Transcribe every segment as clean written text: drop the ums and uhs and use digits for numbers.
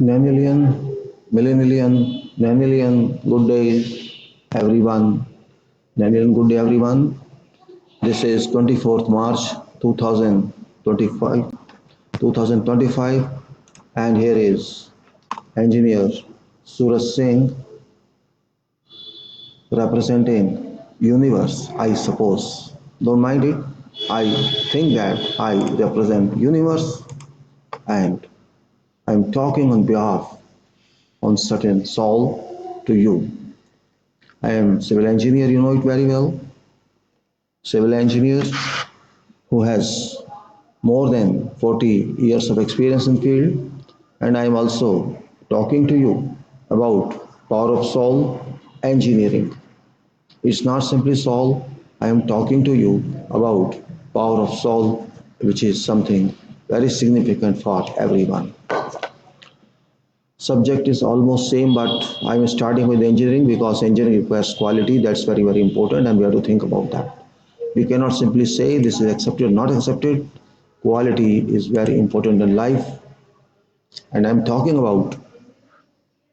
Nanillion, millennial, nanillion, good day everyone. Nanillion, good day everyone. This is 24th March 2025, 2025, and here is engineer Suraj Singh representing universe, I suppose. Don't mind it. I think that I represent universe and I'm talking on behalf on certain soul to you. I am civil engineer, you know it very well. Civil engineer who has more than 40 years of experience in field, and I am also talking to you about power of soul engineering. It's not simply soul. I am talking to you about power of soul, which is something very significant for everyone. Subject is almost same, but I'm starting with engineering because engineering requires quality. That's very important, and we have to think about that. We cannot simply say this is accepted or not accepted. Quality is very important in life, and I'm talking about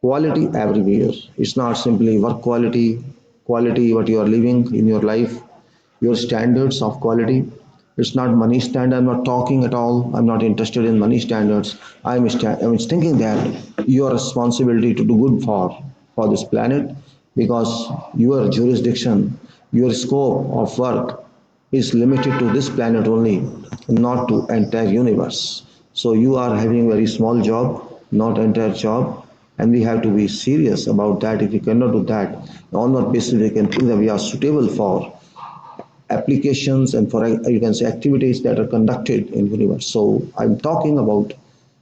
quality everywhere. It's not simply work quality, quality what you are living in your life, your standards of quality. It's not money standard. I'm not talking at all. I'm not interested in money standards. I'm thinking that your responsibility to do good for this planet because your jurisdiction, your scope of work is limited to this planet only, not to entire universe. So you are having a very small job, not entire job, and we have to be serious about that. If we cannot do that, on what basis we can think that we are suitable for applications and for you can say activities that are conducted in universe. So I'm talking about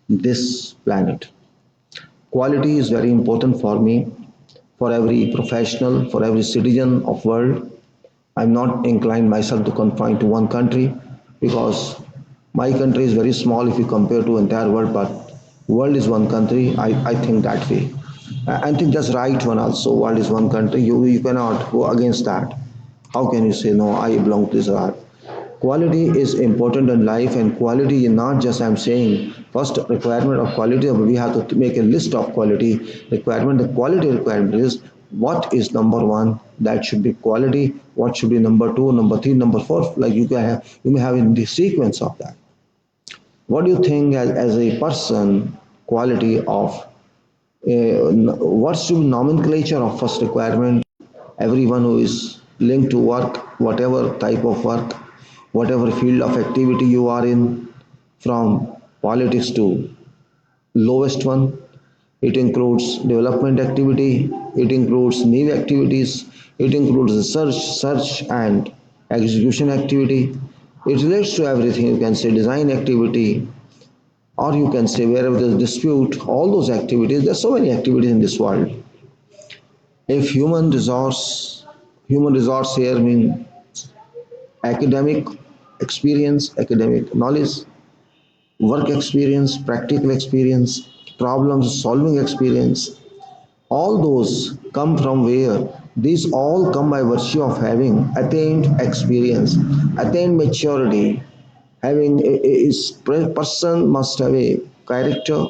this planet. Quality is very important for me, for every professional, for every citizen of world. I'm not inclined myself to confine to one country because my country is very small if you compare to entire world, but world is one country. I think that way. I think that's right one also. World is one country. You cannot go against that. How can you say no? I belong to this earth. Quality is important in life, and quality is not just I'm saying first requirement of quality. We have to make a list of quality requirement. The quality requirement is what is number one. That should be quality. What should be number two, number three, number four. Like you may have in the sequence of that. What do you think as a person quality of what should be nomenclature of first requirement? Everyone who is linked to work, whatever type of work, whatever field of activity you are in, from politics to lowest one. It includes development activity, it includes new activities, it includes research, search and execution activity. It relates to everything. You can say design activity, or you can say wherever there's dispute, all those activities. There's so many activities in this world. If human resource here mean academic experience, academic knowledge, work experience, practical experience, problem solving experience, all those come from where? These all come by virtue of having attained experience, attained maturity, having person must have a character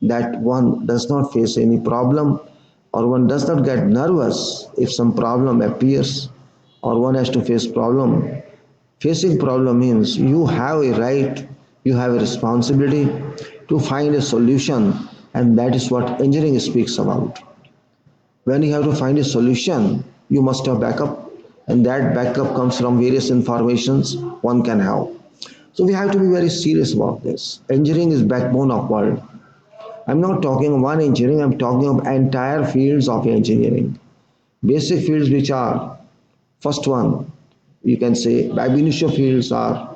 that one does not face any problem or one does not get nervous if some problem appears or one has to face problem. Facing problem means you have a right, you have a responsibility to find a solution, and that is what engineering speaks about. When you have to find a solution, you must have backup, and that backup comes from various informations one can have. So we have to be very serious about this. Engineering is backbone of world. I'm not talking of one engineering, I'm talking of entire fields of engineering. Basic fields which are first one, you can say ab initio fields are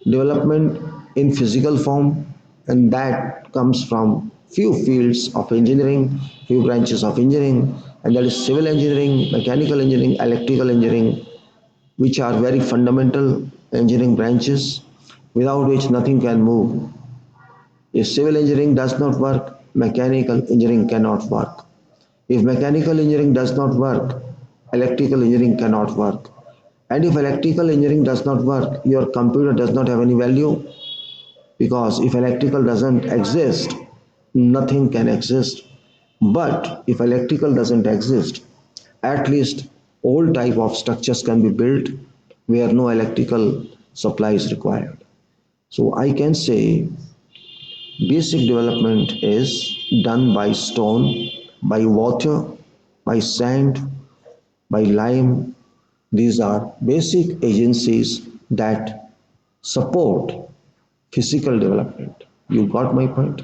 development in physical form, and that comes from few fields of engineering, few branches of engineering, and that is civil engineering, mechanical engineering, electrical engineering, which are very fundamental engineering branches without which nothing can move. If civil engineering does not work, mechanical engineering cannot work. If mechanical engineering does not work, electrical engineering cannot work. And if electrical engineering does not work, your computer does not have any value because if electrical doesn't exist, nothing can exist. But if electrical doesn't exist, at least all type of structures can be built where no electrical supply is required. So I can say basic development is done by stone, by water, by sand, by lime. These are basic agencies that support physical development. You got my point?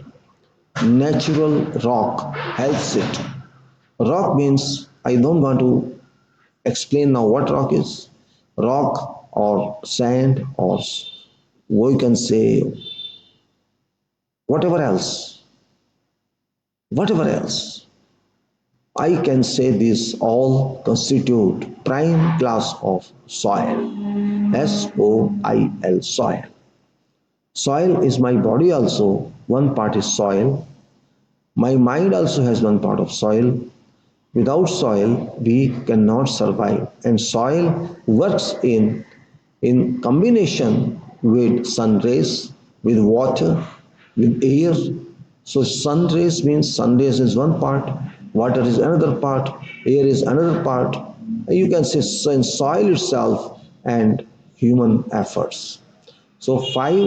Natural rock helps it. Rock means I don't want to explain now what rock is. Rock or sand or we can say whatever else, whatever else. I can say these all constitute prime class of soil. Soil. Soil. Soil is my body also. One part is soil. My mind also has one part of soil. Without soil, we cannot survive. And soil works in combination with sun rays, with water, with air. So sun rays means sun rays is one part, water is another part, air is another part. You can say soil itself and human efforts. So five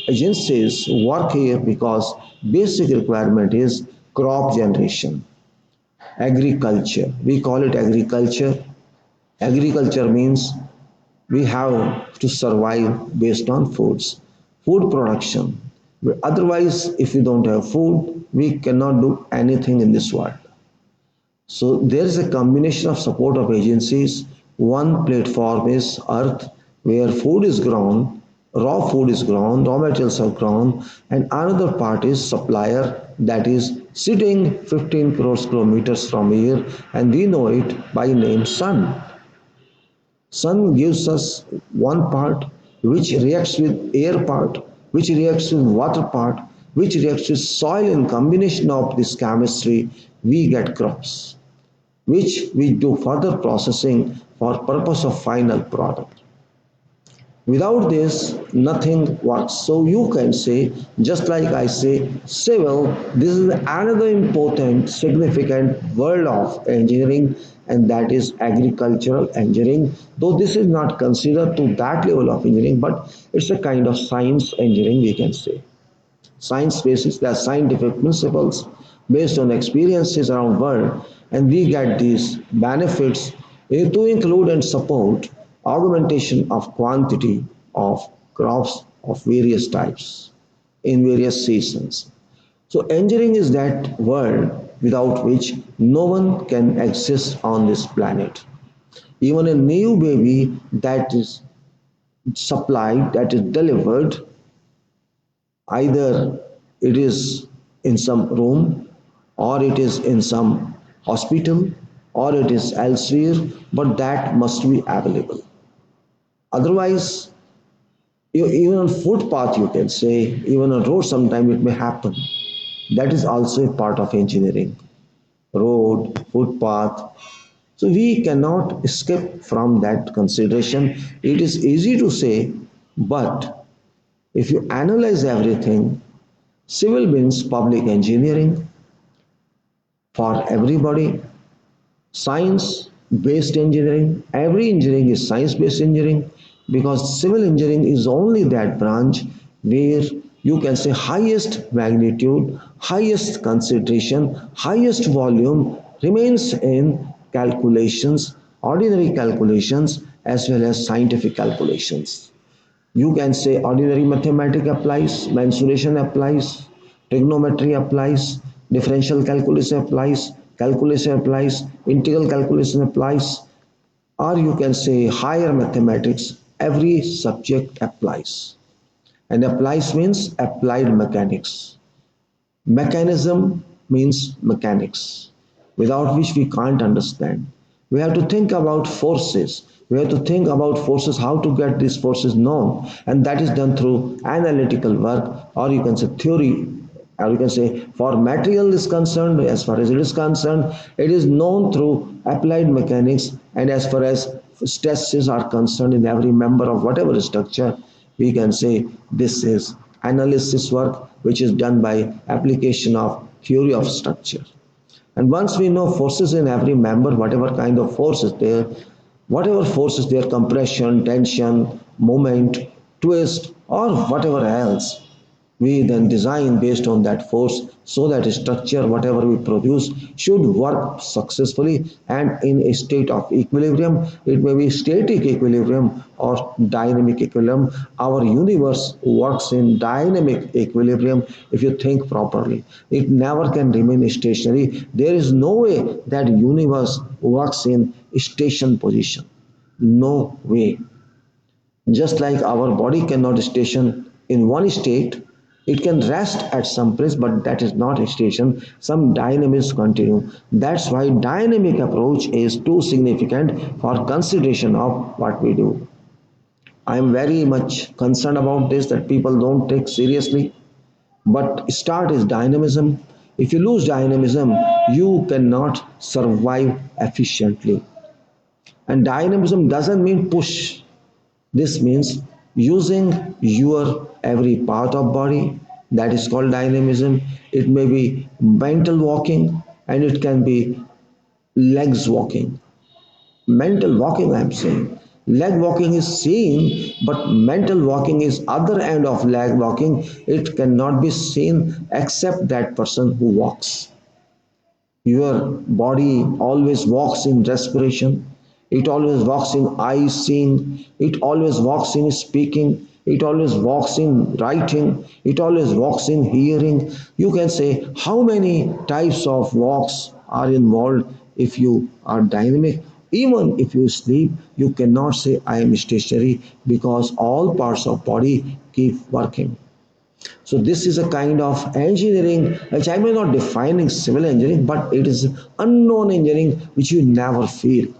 agencies work here because basic requirement is crop generation, agriculture. We call it agriculture. Agriculture means we have to survive based on foods, food production. Otherwise, if we don't have food, we cannot do anything in this world. So there is a combination of support of agencies. One platform is earth, where food is grown, raw food is grown, raw materials are grown, and another part is supplier that is sitting 15 crores kilometers from here, and we know it by name sun. Sun gives us one part which reacts with air part, which reacts with water part, which reacts with soil. In combination of this chemistry, we get crops, which we do further processing for purpose of final product. Without this, nothing works. So you can say, just like I say, civil, this is another important, significant world of engineering, and that is agricultural engineering. Though this is not considered to that level of engineering, but it's a kind of science engineering, we can say. Science basis, there are scientific principles based on experiences around world, and we get these benefits to include and support augmentation of quantity of crops of various types in various seasons. So engineering is that world without which no one can exist on this planet. Even a new baby that is supplied, that is delivered, either it is in some room or it is in some hospital or it is elsewhere, but that must be available. Otherwise, even on footpath you can say, even on road sometime it may happen. That is also a part of engineering. Road, footpath. So we cannot escape from that consideration. It is easy to say, but if you analyze everything, civil means public engineering for everybody. Science based engineering, every engineering is science based engineering because civil engineering is only that branch where you can say highest magnitude, highest consideration, highest volume remains in calculations, ordinary calculations as well as scientific calculations. You can say ordinary mathematics applies, mensuration applies, trigonometry applies, differential calculus applies, integral calculation applies, or you can say higher mathematics, every subject applies. And applies means applied mechanics. Mechanism means mechanics, without which we can't understand. We have to think about forces. We have to think about forces, how to get these forces known. And that is done through analytical work, or you can say theory, or you can say for material is concerned, as far as it is concerned, it is known through applied mechanics. And as far as stresses are concerned in every member of whatever structure, we can say this is analysis work which is done by application of theory of structure. And once we know forces in every member, whatever kind of force is there, whatever force is there, compression, tension, moment, twist, or whatever else, we then design based on that force so that structure, whatever we produce, should work successfully and in a state of equilibrium. It may be static equilibrium or dynamic equilibrium. Our universe works in dynamic equilibrium if you think properly. It never can remain stationary. There is no way that universe works in station position. No way. Just like our body cannot station in one state, it can rest at some place, but that is not a station. Some dynamics continue. That's why dynamic approach is too significant for consideration of what we do. I am very much concerned about this that people don't take seriously. But start is dynamism. If you lose dynamism, you cannot survive efficiently. And dynamism doesn't mean push. This means using your every part of body, that is called dynamism. It may be mental walking and it can be legs walking. Mental walking, I'm saying. Leg walking is seen, but mental walking is other end of leg walking. It cannot be seen except that person who walks. Your body always walks in respiration. It always walks in eyes seeing. It always walks in speaking. It always walks in writing. It always walks in hearing. You can say how many types of walks are involved if you are dynamic. Even if you sleep, you cannot say I am stationary because all parts of body keep working. So this is a kind of engineering which I may not defining civil engineering, but it is unknown engineering which you never feel.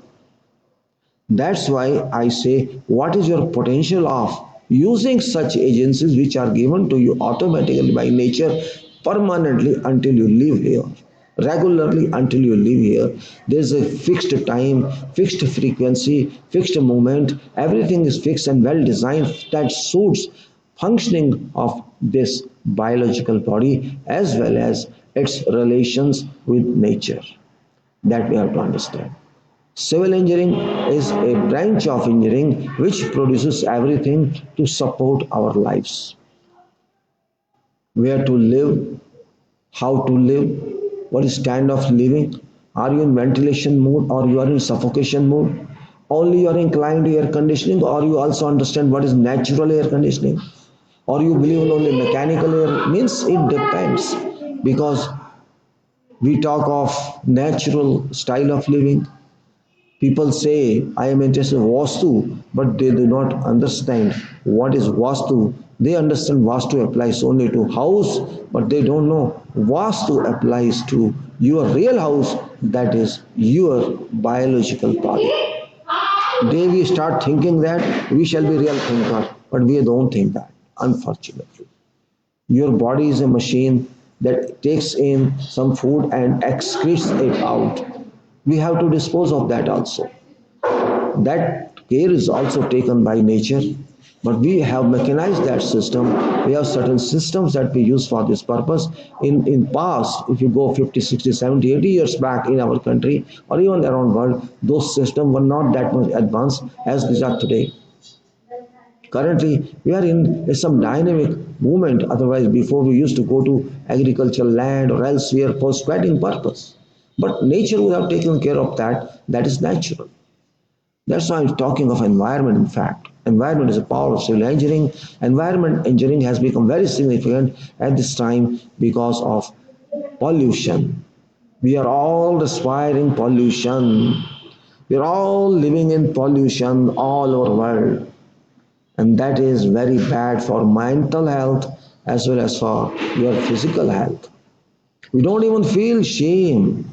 That's why I say, what is your potential of using such agencies which are given to you automatically by nature permanently until you live here? Regularly until you live here. There's a fixed time, fixed frequency, fixed movement. Everything is fixed and well designed that suits functioning of this biological body as well as its relations with nature. That we have to understand. Civil engineering is a branch of engineering which produces everything to support our lives. Where to live, how to live, what is kind of living, are you in ventilation mode or you are in suffocation mode, only you are inclined to air conditioning or you also understand what is natural air conditioning or you believe in only mechanical air, means it depends because we talk of natural style of living. People say, I am interested in Vastu, but they do not understand what is Vastu. They understand Vastu applies only to house, but they don't know Vastu applies to your real house, that is your biological body. Day we start thinking that we shall be real thinker, but we don't think that, unfortunately. Your body is a machine that takes in some food and excretes it out. We have to dispose of that also. That care is also taken by nature, but we have mechanized that system. We have certain systems that we use for this purpose. In past, if you go 50, 60, 70, 80 years back in our country or even around world, those systems were not that much advanced as these are today. Currently, we are in some dynamic movement. Otherwise, before we used to go to agricultural land or elsewhere for squatting purpose. But nature would have taken care of that. That is natural. That's why I'm talking of environment, in fact. Environment is a power of civil engineering. Environment engineering has become very significant at this time because of pollution. We are all respiring pollution. We are all living in pollution all over the world. And that is very bad for mental health as well as for your physical health. We don't even feel shame,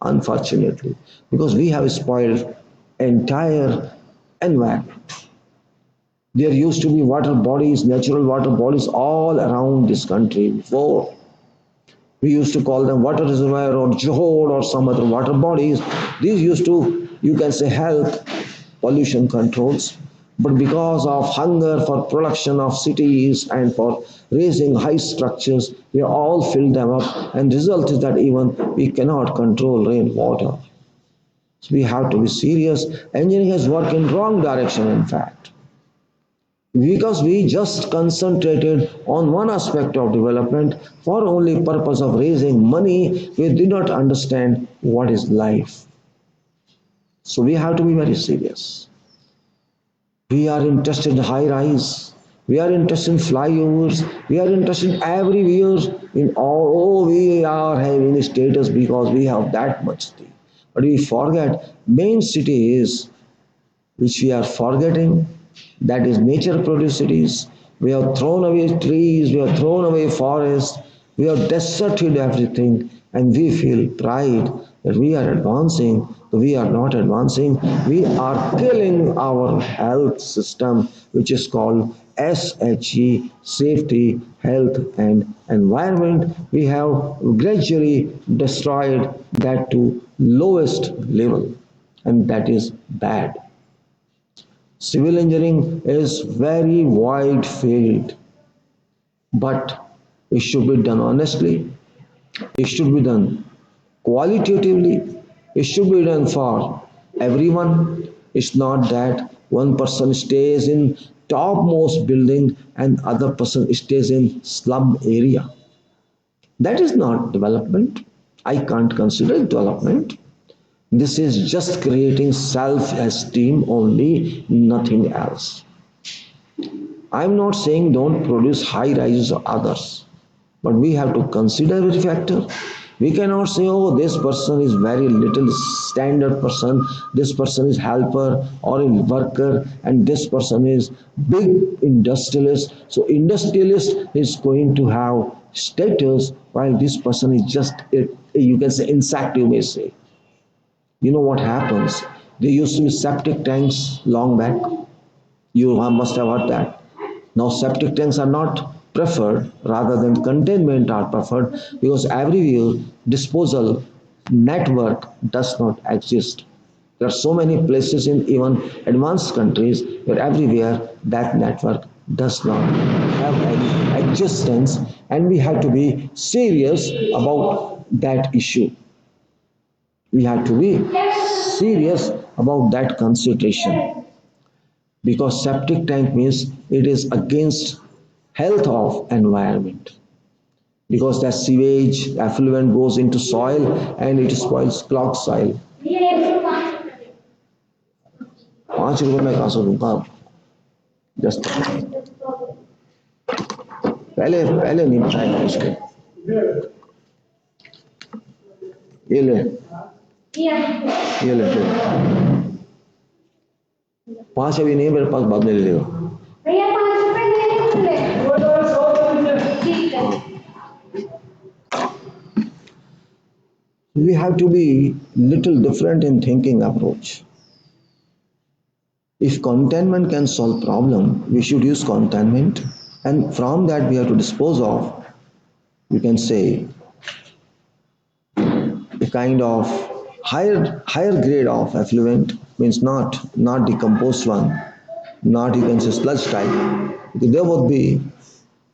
unfortunately, because we have spoiled entire environment. There used to be water bodies, natural water bodies all around this country before. We used to call them water reservoir or johor or some other water bodies. These used to, you can say, help pollution controls. But because of hunger for production of cities and for raising high structures, we all fill them up, and result is that even we cannot control rainwater. So we have to be serious. Engineering has worked in wrong direction, in fact, because we just concentrated on one aspect of development for only purpose of raising money. We did not understand what is life. So we have to be very serious. We are interested in high rise. We are interested in flyovers. We are interested in everywhere in all. Oh, we are having status because we have that much thing. But we forget main city is which we are forgetting, that is nature produced cities. We have thrown away trees, we have thrown away forests, we have deserted everything, and we feel pride that we are advancing. We are not advancing. We are killing our health system, which is called SHE, safety, health, and environment. We have gradually destroyed that to lowest level, and that is bad. Civil engineering is very wide field, but it should be done honestly. It should be done qualitatively. It should be done for everyone. It's not that one person stays in topmost building and other person stays in slum area. That is not development. I can't consider it development. This is just creating self-esteem only, nothing else. I'm not saying don't produce high rises or others, but we have to consider every factor. We cannot say, oh, this person is very little standard person, this person is helper or a worker, and this person is big industrialist. So industrialist is going to have status while this person is just, you can say insect, you may say. You know what happens? There used to be septic tanks long back. You must have heard that. Now septic tanks are not preferred, rather than containment are preferred because everywhere disposal network does not exist. There are so many places in even advanced countries where everywhere that network does not have any existence, and we have to be serious about that issue. We have to be serious about that consideration because septic tank means it is against health of environment because that sewage effluent goes into soil and it spoils clogged soil. 5 रुपए में कहाँ से दूंगा just पहले पहले नहीं बताया इसको ये ले ये ले 5 अभी नहीं मेरे पास बाद में ले लेगा भैया 5 रुपए दे दो we have to be little different in thinking approach. If containment can solve problem, we should use containment, and from that we have to dispose of, you can say, a kind of higher grade of effluent, means not decomposed one, not you can say sludge type. There would be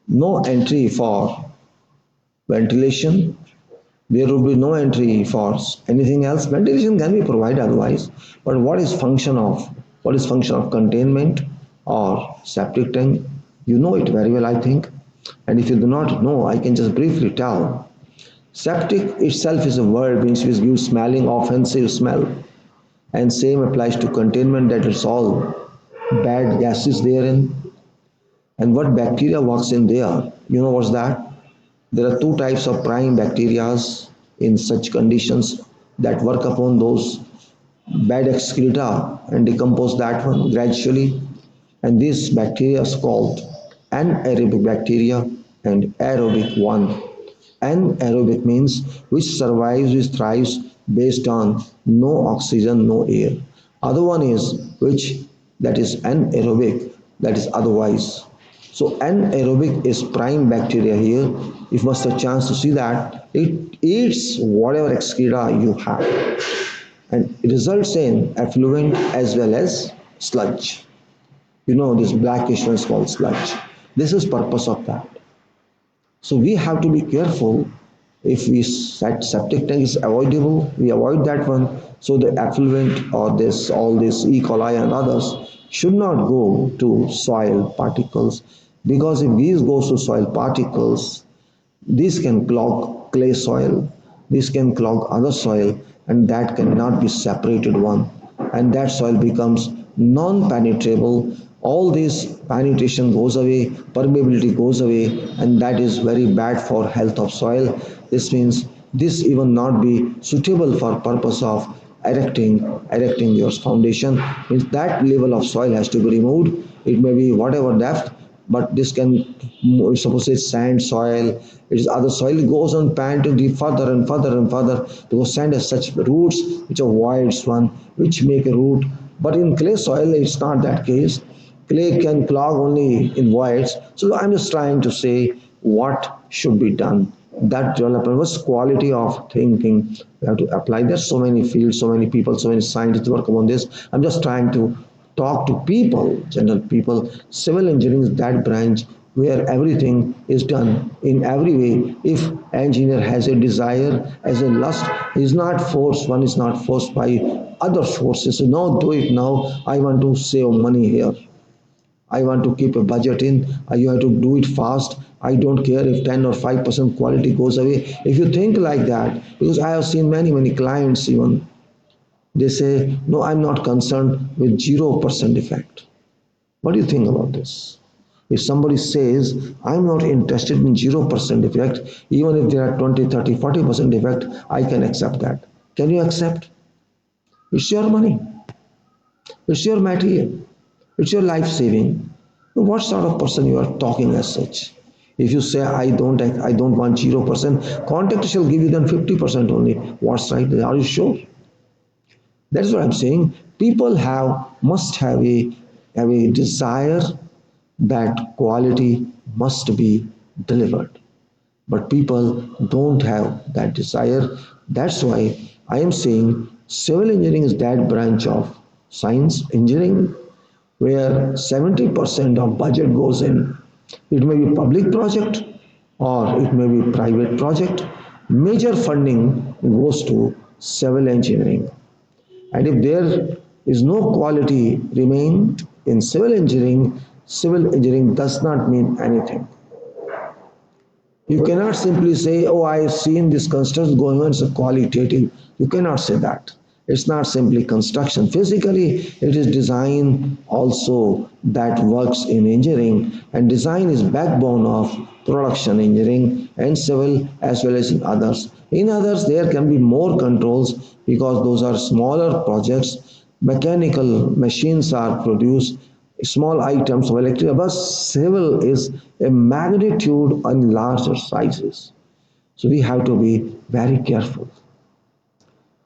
no entry for ventilation, there will be no entry for anything else. Ventilation can be provided otherwise, but what is function of containment or septic tank? You know it very well, I think. And if you do not know, I can just briefly tell. Septic itself is a word which gives smelling offensive smell, and same applies to containment, that it's all bad gases therein. And what bacteria works in there? You know what's that? There are two types of prime bacteria in such conditions that work upon those bad excreta and decompose that one gradually. And this bacteria is called anaerobic bacteria and aerobic one. Anaerobic means which survives, which thrives based on no oxygen, no air. Other one is which that is anaerobic, that is otherwise. So anaerobic is prime bacteria here. If you must have a chance to see that, it eats whatever excreta you have and it results in effluent as well as sludge. This blackish one is called sludge. This is purpose of that. So we have to be careful. If we set septic tank is avoidable, we avoid that one. So the effluent or this all this E. coli and others should not go to soil particles, because if these goes to soil particles, this can clog clay soil, this can clog other soil, and that cannot be separated one. And that soil becomes non-penetrable. All this penetration goes away, permeability goes away, and that is very bad for health of soil. This means this even not be suitable for purpose of erecting your foundation. Means that level of soil has to be removed. It may be whatever depth, but this can, suppose it's sand soil, it is other soil, it goes on penetrating further and further and further, because sand has such roots which are wide one, which make a root. But in clay soil it's not that case. Clay can clog only in voids. So I'm just trying to say what should be done. That development was quality of thinking. We have to apply. There's so many fields, so many people, so many scientists work on this. I'm just trying to talk to people, general people. Civil engineering is that branch where everything is done in every way. If engineer has a desire, has a lust, is not forced. One is not forced by other forces. So no, do it now. I want to save money here. I want to keep a budget in. You have to do it fast. I don't care if 10 or 5% quality goes away. If you think like that, because I have seen many clients even, they say, no, I'm not concerned with 0% effect. What do you think about this? If somebody says, I'm not interested in 0% effect, even if there are 20, 30, 40% effect, I can accept that. Can you accept? It's your money. It's your material. It's your life saving. What sort of person you are talking as such? If you say I don't want 0%, contact shall give you then 50% only. What's right? Are you sure? That's what I'm saying. People must have a desire that quality must be delivered. But people don't have that desire. That's why I am saying civil engineering is that branch of science engineering where 70% of budget goes in. It may be public project or it may be private project. Major funding goes to civil engineering. And if there is no quality remain in civil engineering does not mean anything. You cannot simply say, oh, I've seen this construction going on, it's a qualitative. You cannot say that. It's not simply construction. Physically, it is design also that works in engineering, and design is backbone of production engineering and civil as well as in others. In others, there can be more controls because those are smaller projects. Mechanical machines are produced, small items of electric, but civil is a magnitude on larger sizes. So we have to be very careful.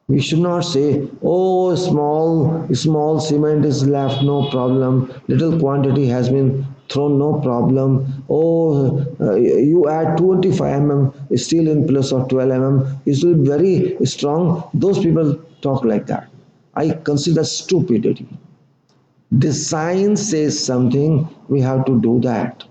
We should not say, oh, small cement is left, no problem. Little quantity has been thrown, no problem. Oh, you add 25 mm steel in place of 12 mm, it will be very strong. Those people talk like that. I consider stupidity. Design says something, we have to do that.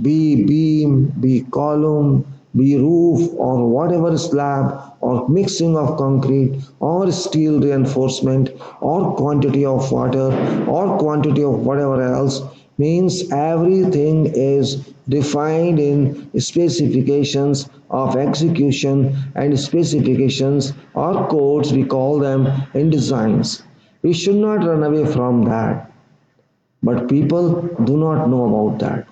Be beam, be column, be roof, or whatever slab, or mixing of concrete, or steel reinforcement, or quantity of water, or quantity of whatever else, means everything is defined in specifications of execution and specifications or codes, we call them in designs. We should not run away from that, but people do not know about that.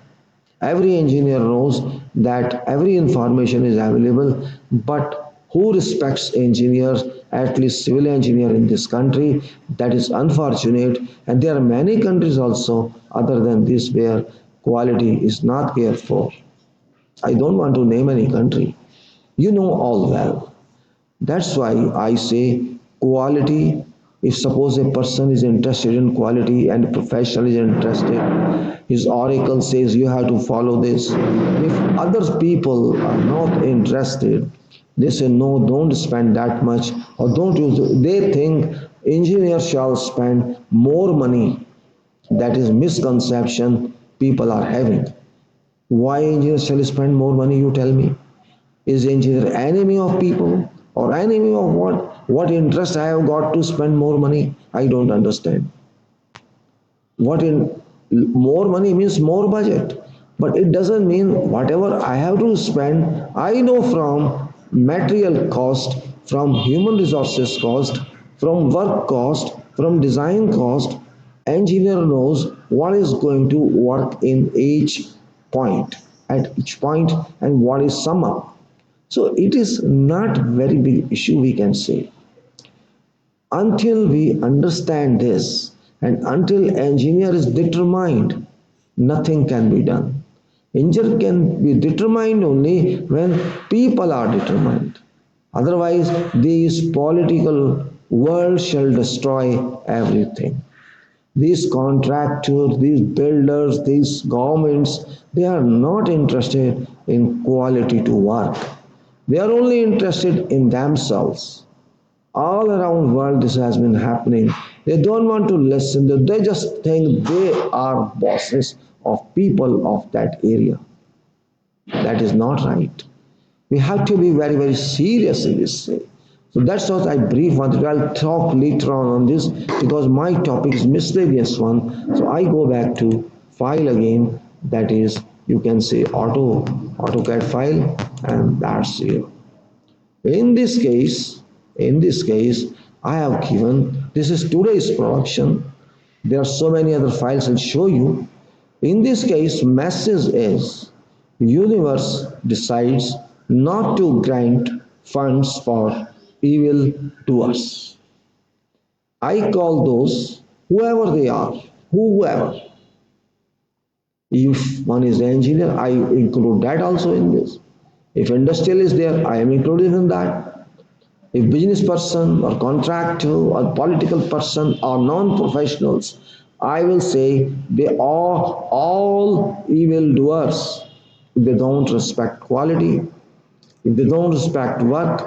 Every engineer knows that every information is available, but who respects engineers, at least civil engineer in this country? That is unfortunate, and there are many countries also other than this where quality is not cared for. I don't want to name any country. You know all well. That's why I say quality. If suppose a person is interested in quality and a professional is interested, his oracle says you have to follow this. If other people are not interested, they say no, don't spend that much or don't use it. They think engineers shall spend more money That is misconception people are having. Why engineers shall spend more money, you tell me? Is engineer enemy of people or enemy of what? What interest I have got to spend more money? I don't understand. What in more money means more budget, but it doesn't mean whatever I have to spend. I know from material cost, from human resources cost, from work cost, from design cost. Engineer knows what is going to work in each point, at each point, and what is sum up. So it is not very big issue, we can say. Until we understand this and until engineer is determined, nothing can be done. Engineer can be determined only when people are determined. Otherwise, this political world shall destroy everything. These contractors, these builders, these governments, they are not interested in quality to work. They are only interested in themselves. All around world this has been happening. They don't want to listen. They just think they are bosses of people of that area. That is not right. We have to be very, very serious in this. So that's what I brief wanted. I'll talk later on this because my topic is mysterious one. So I go back to file again. That is, you can say AutoCAD file, and that's it. In this case, I have given, this is today's production. There are so many other files I'll show you. In this case, message is universe decides not to grant funds for evil doers. I call those whoever they are, whoever. If one is an engineer, I include that also in this. If industrial is there, I am included in that. If business person or contractor or political person or non-professionals, I will say they are all evil doers. If they don't respect quality, if they don't respect work,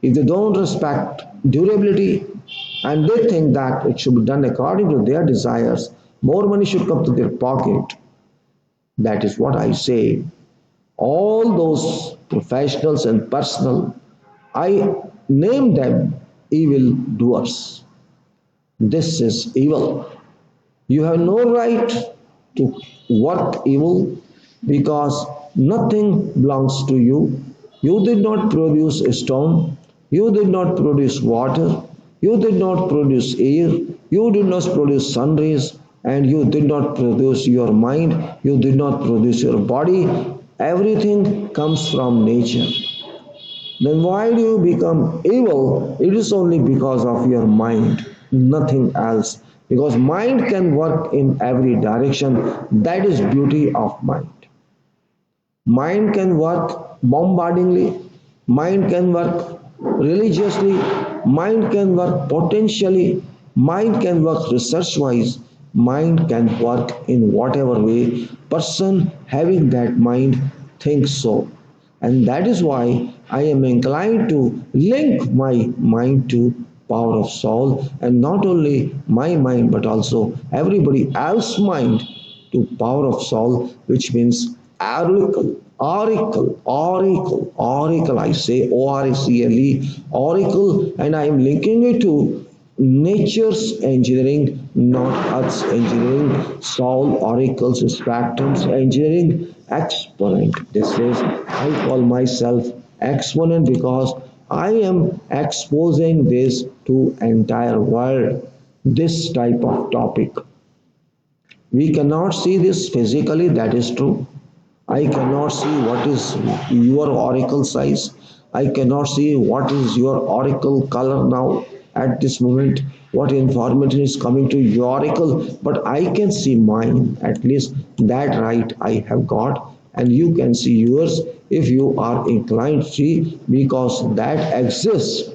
if they don't respect durability, and they think that it should be done according to their desires, more money should come to their pocket. That is what I say. All those professionals and personal, I name them evil doers. This is evil. You have no right to work evil because nothing belongs to you. You did not produce a stone, you did not produce water, you did not produce air, you did not produce sun rays, and you did not produce your mind, you did not produce your body. Everything comes from nature. Then why do you become evil? It is only because of your mind, nothing else. Because mind can work in every direction. That is beauty of mind. Mind can work bombardingly, mind can work religiously, mind can work potentially, mind can work research wise, mind can work in whatever way person having that mind thinks so. And that is why I am inclined to link my mind to power of soul, and not only my mind but also everybody else's mind to power of soul, which means oracle, I say ORACLE, oracle, and I am linking it to nature's engineering, not Earth's engineering, soul, oracles, spectrums, engineering, exponent. This is, I call myself exponent because I am exposing this to entire world, this type of topic. We cannot see this physically, that is true. I cannot see what is your oracle size. I cannot see what is your oracle color now at this moment, what information is coming to your oracle, but I can see mine, at least that right I have got, and you can see yours if you are inclined to see, because that exists.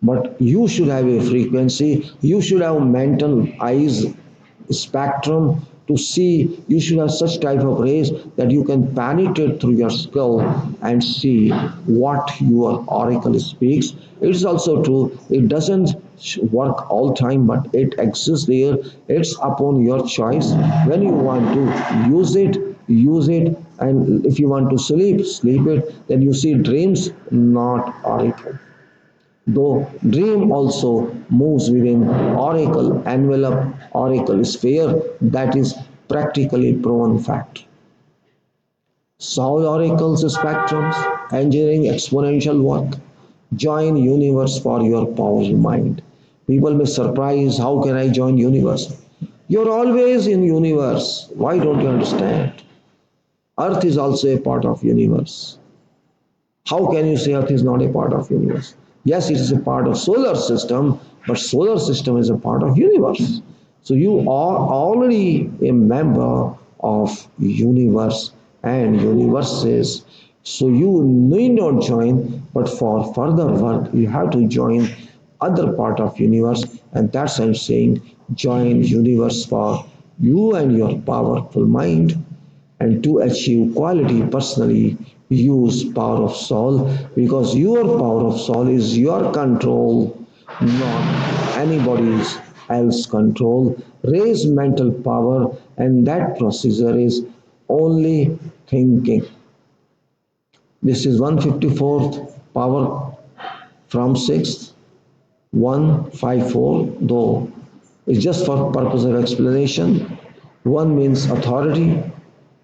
But you should have a frequency, you should have mental eyes spectrum, To see, you should have such type of rays that you can penetrate through your skull and see what your oracle speaks. It's also true, it doesn't work all time, but it exists there. It's upon your choice. When you want to use it, and if you want to sleep it. Then you see dreams, not oracle. Though dream also moves within oracle envelope, oracle sphere, that is practically proven fact. Solve oracles spectrums, engineering exponential work, join universe for your powerful mind. People may surprise, how can I join universe? You're always in universe. Why don't you understand? Earth is also a part of universe. How can you say Earth is not a part of universe? Yes, it is a part of solar system, but solar system is a part of universe. So you are already a member of universe and universes. So you need not join, but for further work, you have to join other part of universe, and that's I'm saying join universe for you and your powerful mind. And to achieve quality personally, use power of soul, because your power of soul is your control, not anybody's else control. Raise mental power, and that procedure is only thinking. This is 154th power from 6th 154, though it's just for purpose of explanation. 1 means authority,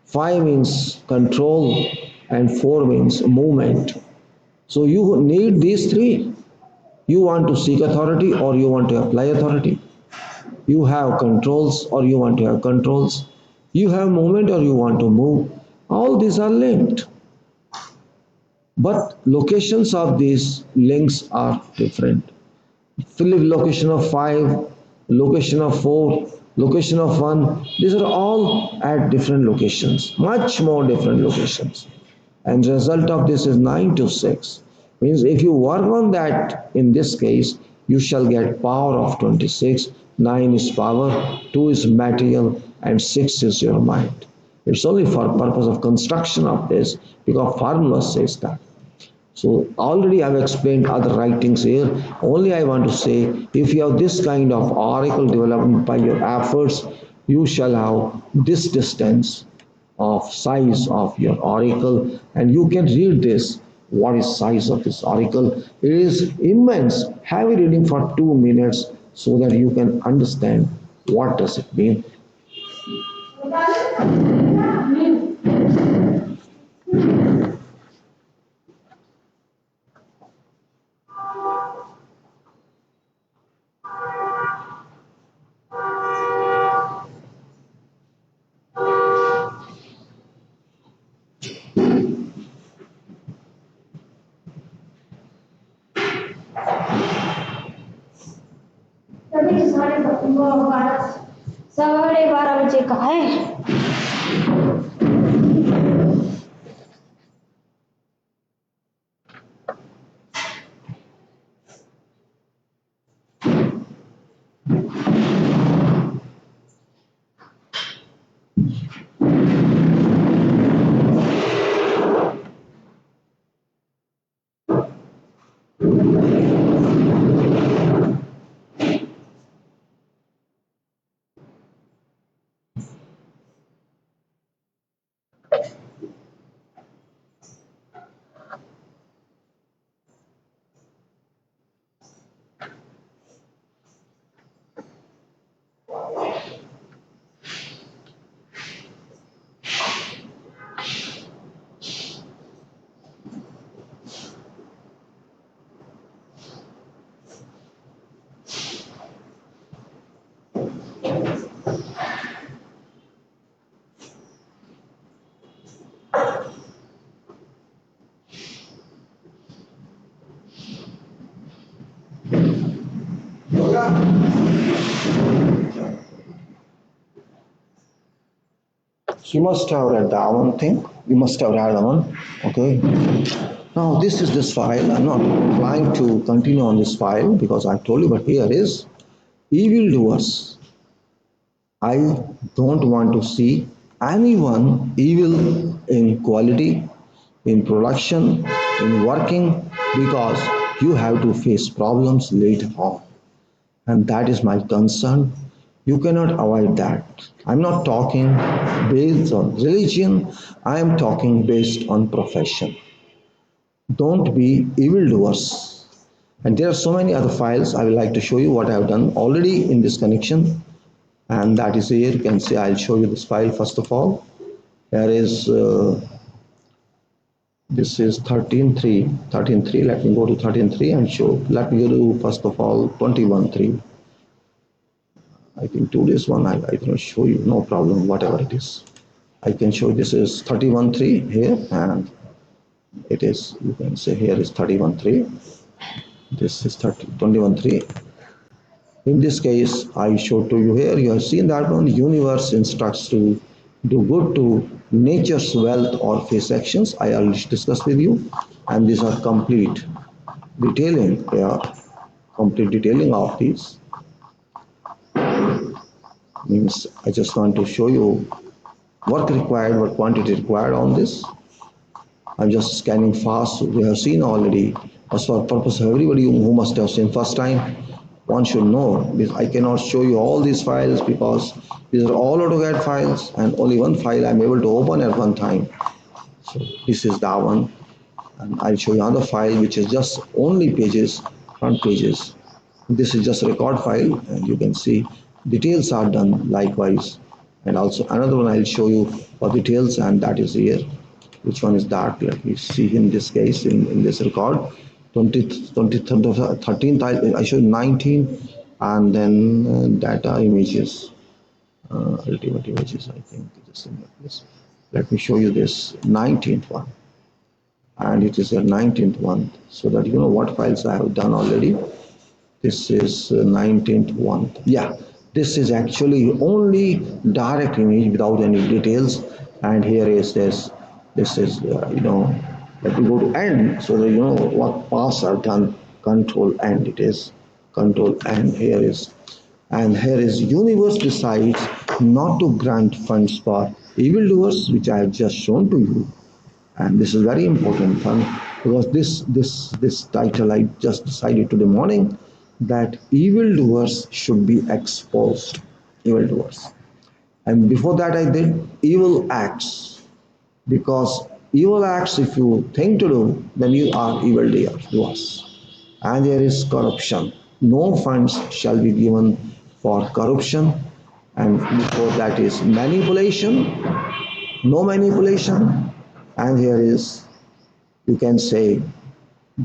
5 means control, and 4 means movement. So you need these three. You want to seek authority or you want to apply authority. You have controls or you want to have controls. You have movement or you want to move. All these are linked. But locations of these links are different. Philip location of 5, location of 4, location of 1, these are all at different locations, much more different locations. And the result of this is 9 to 6. Means if you work on that, in this case, you shall get power of 26. 9 is power, 2 is material, and 6 is your mind. It's only for purpose of construction of this, because formula says that. So already I've explained other writings here. Only I want to say, if you have this kind of oracle development by your efforts, you shall have this distance of size of your oracle, and you can read this. What is size of this oracle? It is immense. Have a reading for 2 minutes so that you can understand what does it mean. तभी साढ़े 12 बजे का है। So you must have read that one thing. You must have read that one. Okay. Now this is this file. I'm not trying to continue on this file because I told you, but here is evildoers I don't want to see anyone evil in quality, in production, in working, because you have to face problems later on. And that is my concern. You cannot avoid that. I'm not talking based on religion, I am talking based on profession. Don't be evildoers. And there are so many other files. I would like to show you what I have done already in this connection. And that is here. You can see I'll show you this file first of all. There is this is 13.3. 13.3. Let me go to 13.3 and show. Let me go to first of all 21.3. I think today's one I can show you, no problem, whatever it is. I can show this is 31.3 here, and it is, you can say here is 31.3. This is 21.3. In this case, I showed to you here, you have seen that one, universe instructs to do good to nature's wealth or face actions. I already discussed with you, and these are complete detailing, they are complete detailing of these. Means I just want to show you work required, what quantity required on this. I'm just scanning fast. We have seen already. As for purpose of everybody who must have seen first time, one should know. I cannot show you all these files because these are all AutoCAD files and only one file I'm able to open at one time. So this is that one. And I'll show you another file which is just only pages, front pages. This is just a record file, and you can see details are done likewise. And also another one I'll show you for details, and that is here. Which one is that? Let me see in this case, in this record. 13th, I show 19, and then data images, ultimate images, I think. Just in this. Let me show you this 19th one. And it is the 19th one, so that you know what files I have done already. This is 19th one. Yeah, this is actually only direct image without any details. And here is this. This is, let me go to end so that you know what paths are done. Control end, it is. Control end, here is. And here is universe decides not to grant funds for evildoers, which I have just shown to you. And this is very important fun because this title I just decided today morning that evildoers should be exposed. Evildoers. And before that I did evil acts, because evil acts, if you think to do, then you are evildoers. And there is corruption. No funds shall be given for corruption. And before that is manipulation. No manipulation. And here is, you can say,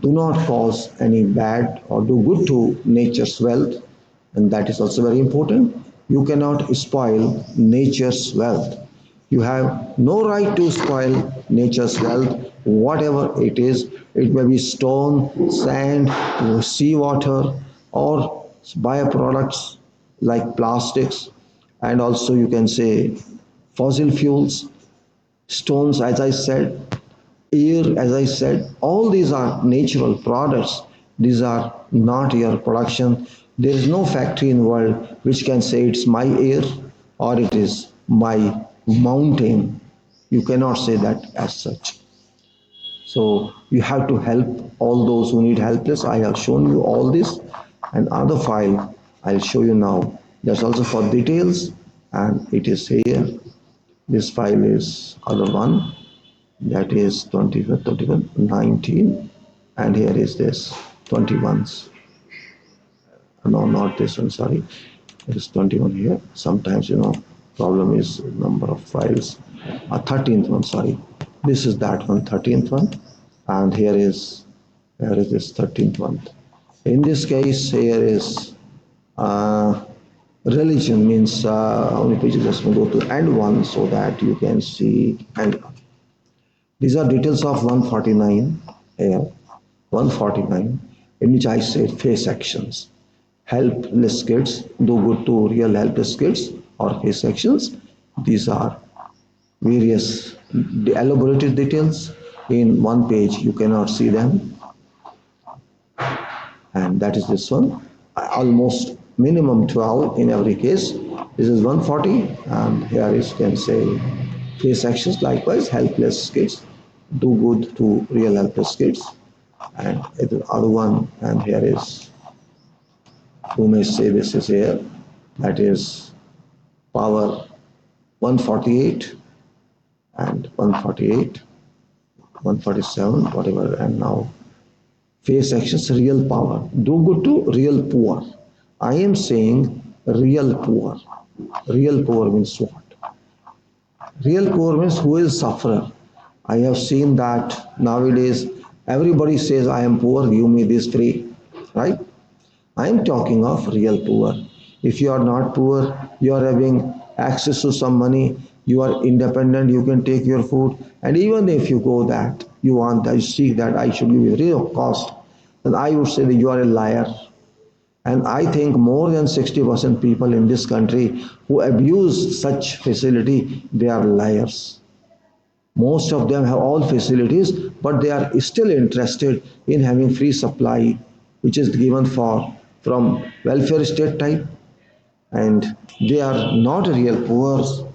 do not cause any bad or do good to nature's wealth, and that is also very important. You cannot spoil nature's wealth. You have no right to spoil nature's wealth, whatever it is. It may be stone, sand, seawater, or bioproducts like plastics, and also you can say fossil fuels, stones, as I said, air, as I said, all these are natural products. These are not your production. There is no factory in the world which can say it's my air or it is my mountain. You cannot say that as such. So you have to help all those who need helpless. I have shown you all this, and other file I'll show you now. That's also for details, and it is here. This file is other one, that is 21, 19, and here is this 21s. No, not this one, sorry. It is 21 here. Sometimes, problem is number of files. 13th one, sorry. This is that one, 13th one, and here is this 13th one. In this case, here is uh, religion, means how many pages? Just go to end one so that you can see end. These are details of 149 here, 149, in which I say face actions. Helpless kids, do good to real helpless kids or face actions. These are various elaborated details. In one page, you cannot see them, and that is this one. Almost minimum 12 in every case. This is 140, and here is, you can say, face actions. Likewise, helpless kids, do good to real helpless kids. And the other one, and here is, who may say this is here, that is power 148 and 148, 147, whatever, and now face actions, real power. Do good to real poor. I am saying real poor. Real poor means what? Real poor means who is sufferer. I have seen that nowadays everybody says I am poor, give me this free. Right? I am talking of real poor. If you are not poor, you are having access to some money, you are independent, you can take your food, and even if you go that, you want that, you seek that I should give you free of cost, then I would say that you are a liar. And I think more than 60% people in this country who abuse such facility, they are liars. Most of them have all facilities, but they are still interested in having free supply, which is given for from welfare state type, and they are not real poor,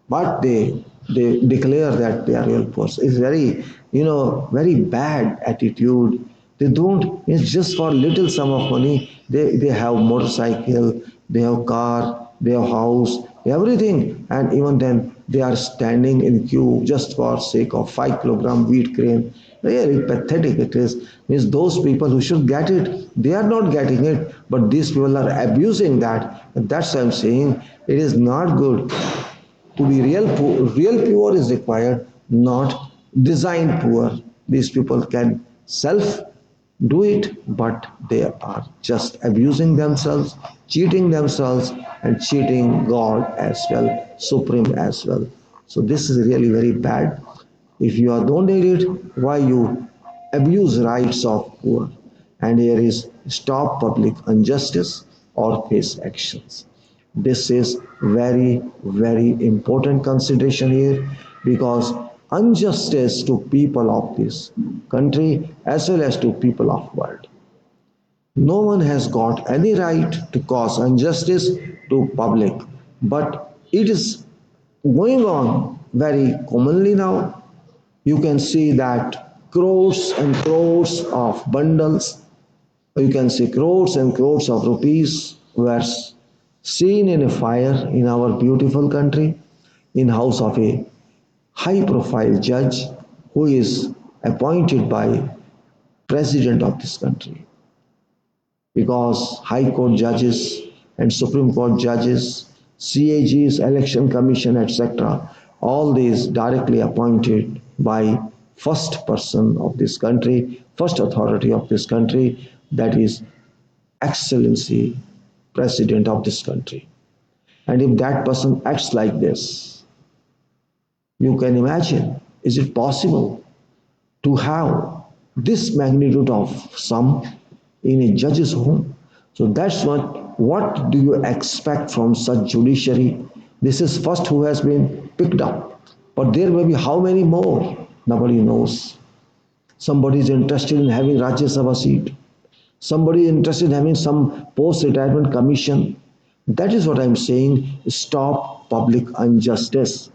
but they declare that they are real poor. It's very, very bad attitude. They don't, it's just for little sum of money, they have motorcycle, they have car, they have house, everything, and even then they are standing in queue just for sake of 5 kilogram wheat grain. Really pathetic it is. Means those people who should get it, they are not getting it, but these people are abusing that. And that's why I'm saying it is not good. To be real poor is required, not design poor. These people can self do it, but they are just abusing themselves, cheating themselves, and cheating God as well, Supreme as well. So this is really very bad. If you are don't need it, why you abuse rights of poor? And here is stop public injustice or face actions. This is very, very important consideration here, because injustice to people of this country as well as to people of world. No one has got any right to cause injustice to public, but it is going on very commonly now. You can see that crores and crores of bundles, you can see crores and crores of rupees were seen in a fire in our beautiful country in house of a high profile judge who is appointed by president of this country, because high court judges and supreme court judges, CAGs, election commission, etc., all these directly appointed by first person of this country, first authority of this country, that is excellency president of this country. And if that person acts like this, you can imagine, is it possible to have this magnitude of sum in a judge's home? So that's what do you expect from such judiciary? This is first who has been picked up, but there may be how many more, nobody knows. Somebody is interested in having Rajya Sabha seat, somebody is interested in having some post retirement commission. That is what I'm saying. Stop public injustice.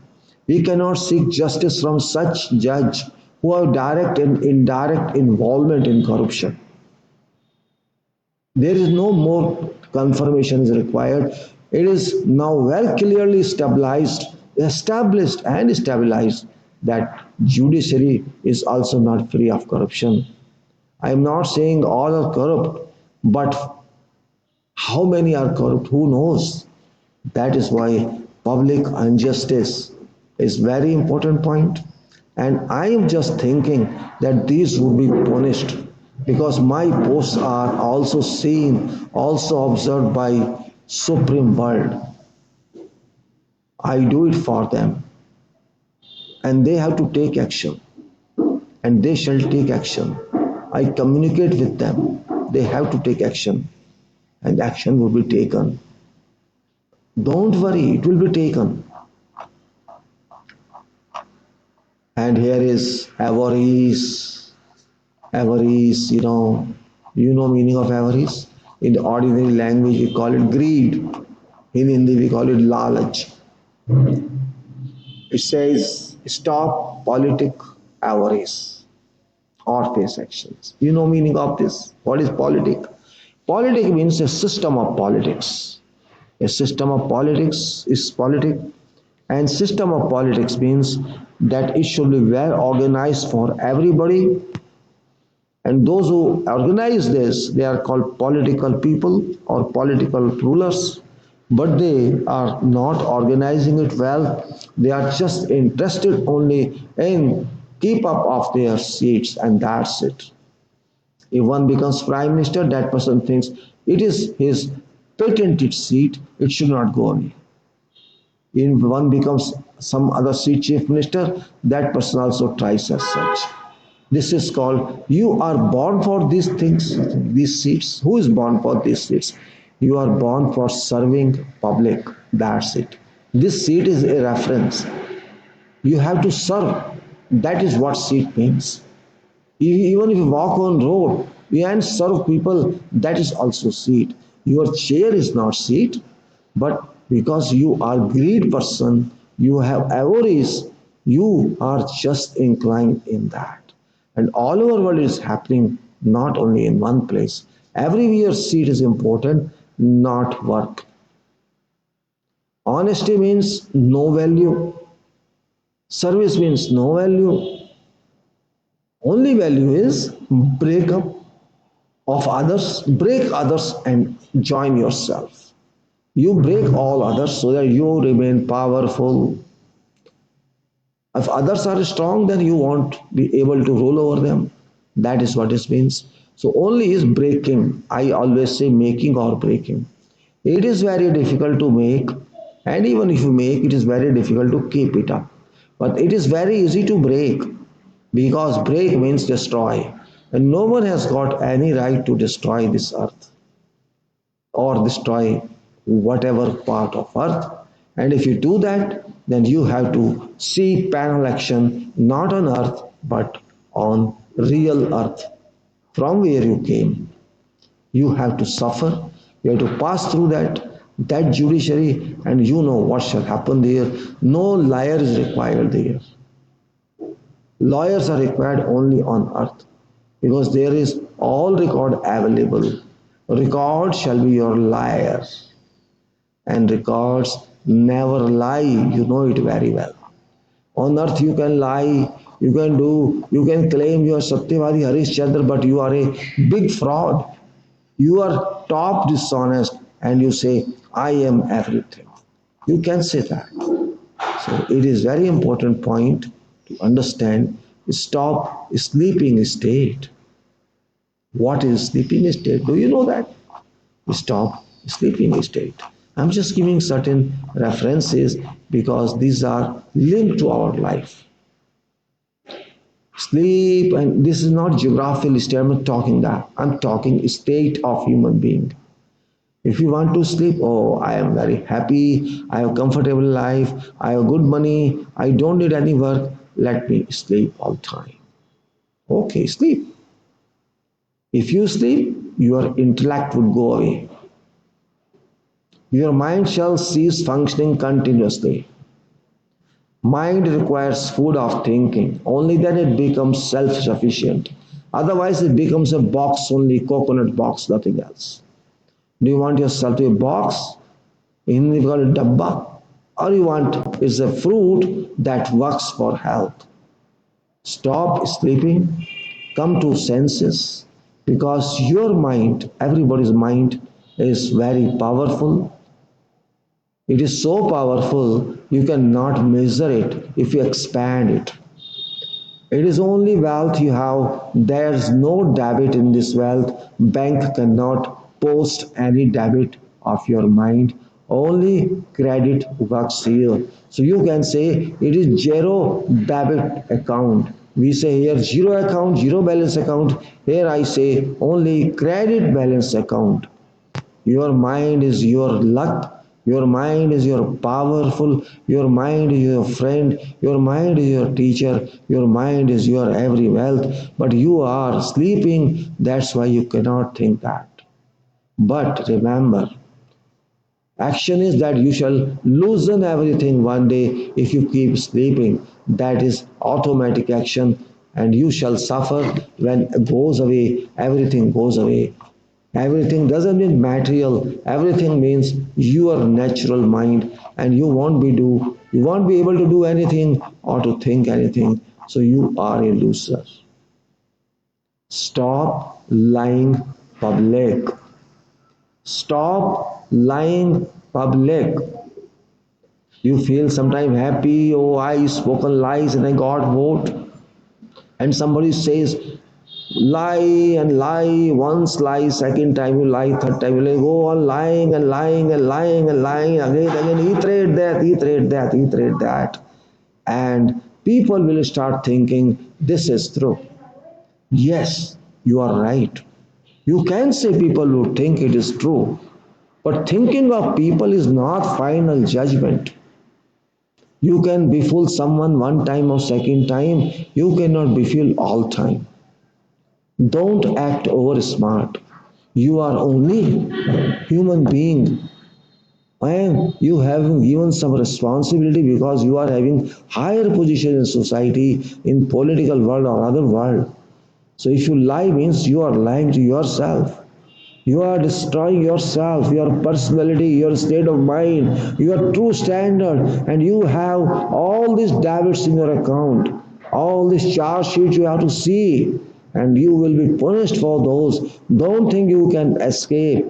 We cannot seek justice from such judge who have direct and indirect involvement in corruption. There is no more confirmation is required. It is now well clearly established and stabilized that judiciary is also not free of corruption. I am not saying all are corrupt, but how many are corrupt? Who knows? That is why public injustice is very important point. And I am just thinking that these would be punished, because my posts are also seen, also observed by Supreme World. I do it for them, and they have to take action, and they shall take action. I communicate with them. They have to take action, and action will be taken. Don't worry, it will be taken. And here is avarice. Avarice, you know meaning of avarice. In the ordinary language, we call it greed. In Hindi, we call it lalach. It says, stop politic avarice or face actions. You know meaning of this? What is politic? Politic means a system of politics. A system of politics is politic, and system of politics means that it should be well organized for everybody, and those who organize this, they are called political people or political rulers, but they are not organizing it well. They are just interested only in keep up of their seats, and that's it. If one becomes prime minister, that person thinks it is his patented seat, it should not go away. If one becomes some other seat chief minister, that person also tries as such. This is called you are born for these things, these seats. Who is born for these seats? You are born for serving public. That's it. This seat is a reference. You have to serve. That is what seat means. Even if you walk on road and serve people, that is also seat. Your chair is not seat, but because you are greed person, you have avarice, you are just inclined in that. And all over world is happening not only in one place. Everywhere seat is important, not work. Honesty means no value. Service means no value. Only value is break up of others, break others and join yourself. You break all others so that you remain powerful. If others are strong, then you won't be able to rule over them. That is what it means. So only is breaking. I always say making or breaking. It is very difficult to make, and even if you make, it is very difficult to keep it up. But it is very easy to break because break means destroy. And no one has got any right to destroy this earth or destroy whatever part of earth. And if you do that, then you have to see panel action not on earth but on real earth from where you came. You have to suffer, you have to pass through that judiciary, and you know what shall happen there. No liar is required there. Lawyers are required only on earth because there is all record available. Record shall be your liar, and records never lie. You know it very well. On earth you can lie, you can claim you are Satyavadi Harishchandra, but you are a big fraud. You are top dishonest and you say, I am everything. You can say that. So it is very important point to understand. Stop sleeping state. What is sleeping state? Do you know that? Stop sleeping state. I'm just giving certain references because these are linked to our life. Sleep, and this is not geographical state. I'm not talking that. I'm talking state of human being. If you want to sleep, oh, I am very happy, I have comfortable life, I have good money, I don't need any work, let me sleep all the time. Okay, sleep. If you sleep, your intellect would go away. Your mind shall cease functioning continuously. Mind requires food of thinking. Only then it becomes self-sufficient. Otherwise, it becomes a box only, coconut box, nothing else. Do you want yourself to be a box? In we call it dabba. Or you want it's a fruit that works for health. Stop sleeping, come to senses, because your mind, everybody's mind, is very powerful. It is so powerful you cannot measure it if you expand it. It is only wealth you have. There's no debit in this wealth. Bank cannot post any debit of your mind. Only credit works here. So you can say it is zero debit account. We say here zero account, zero balance account. Here I say only credit balance account. Your mind is your luck. Your mind is your powerful. Your mind is your friend. Your mind is your teacher. Your mind is your every wealth. But you are sleeping. That's why you cannot think that. But remember, Action is that you shall loosen everything one day if you keep sleeping. That is automatic action, and you shall suffer when it goes away. Everything goes away. Everything doesn't mean material. Everything means your natural mind, and you won't be able to do anything or to think anything. So you are a loser. Stop lying public. Stop lying public. You feel sometimes happy, oh, I spoken lies and I got vote. And somebody says, lie and lie, once lie, second time you lie, third time you lie, go on lying and lying and lying and lying again, again. He trade that, he trade that, he trade that. And people will start thinking, this is true. Yes, you are right. You can say people who think it is true, but thinking of people is not final judgment. You can befool someone one time or second time, you cannot befool all time. Don't act over smart. You are only human being and you have given some responsibility because you are having higher position in society, in political world or other world. So if you lie means you are lying to yourself. You are destroying yourself, your personality, your state of mind, your true standard, and you have all these debits in your account, all these charge sheets you have to see, and you will be punished for those. Don't think you can escape.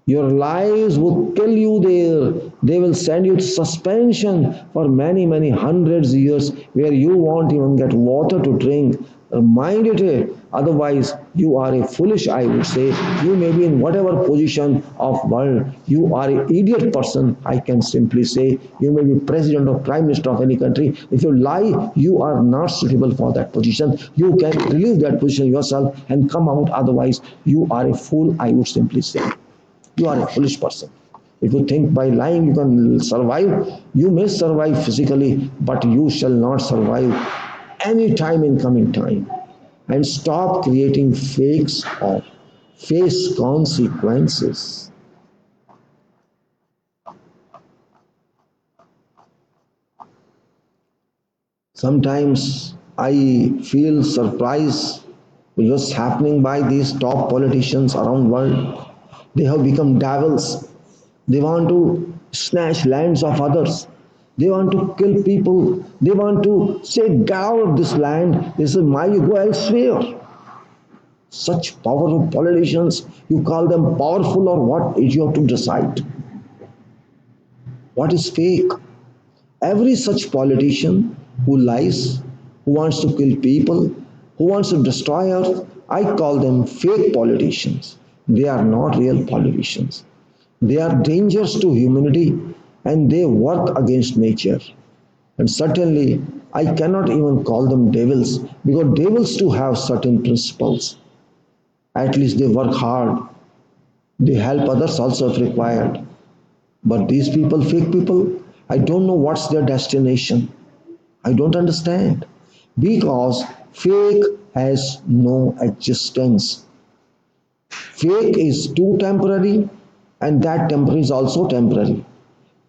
Your lives would kill you there. They will send you to suspension for many, many hundreds of years where you won't even get water to drink. Mind it. Otherwise, you are a foolish, I would say. You may be in whatever position of world. You are an idiot person, I can simply say. You may be president or prime minister of any country. If you lie, you are not suitable for that position. You can relieve that position yourself and come out. Otherwise, you are a fool, I would simply say. You are a foolish person. If you think by lying you can survive, you may survive physically, but you shall not survive any time in coming time. And stop creating fakes or face consequences. Sometimes I feel surprised with what's happening by these top politicians around the world. They have become devils. They want to snatch lands of others. They want to kill people. They want to say, get out of this land. This is my, you go elsewhere. Such powerful politicians, you call them powerful or what is you have to decide. What is fake? Every such politician who lies, who wants to kill people, who wants to destroy earth, I call them fake politicians. They are not real politicians. They are dangerous to humanity and they work against nature. And certainly, I cannot even call them devils because devils too have certain principles. At least they work hard. They help others also if required. But these people, fake people, I don't know what's their destination. I don't understand. Because fake has no existence. Fake is too temporary and that temporary is also temporary.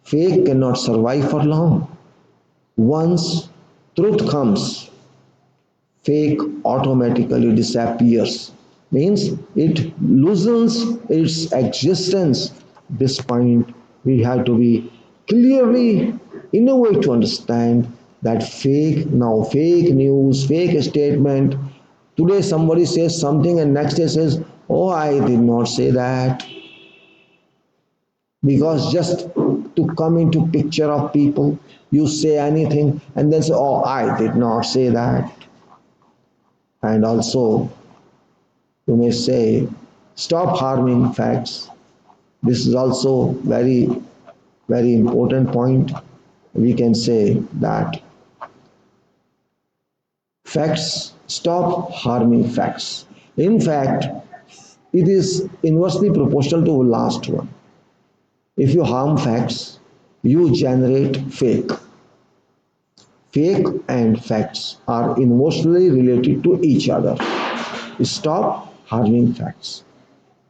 Fake cannot survive for long. Once truth comes, fake automatically disappears. Means it loses its existence. This point we have to be clearly in a way to understand that fake news, fake statement. Today somebody says something and next day says, oh, I did not say that because just to come into picture of people you say anything and then say, oh, I did not say that. And also you may say, stop harming facts. This is also very important point. We can say that facts, stop harming facts. In fact, it is inversely proportional to the last one. If you harm facts, you generate fake. Fake and facts are emotionally related to each other. Stop harming facts.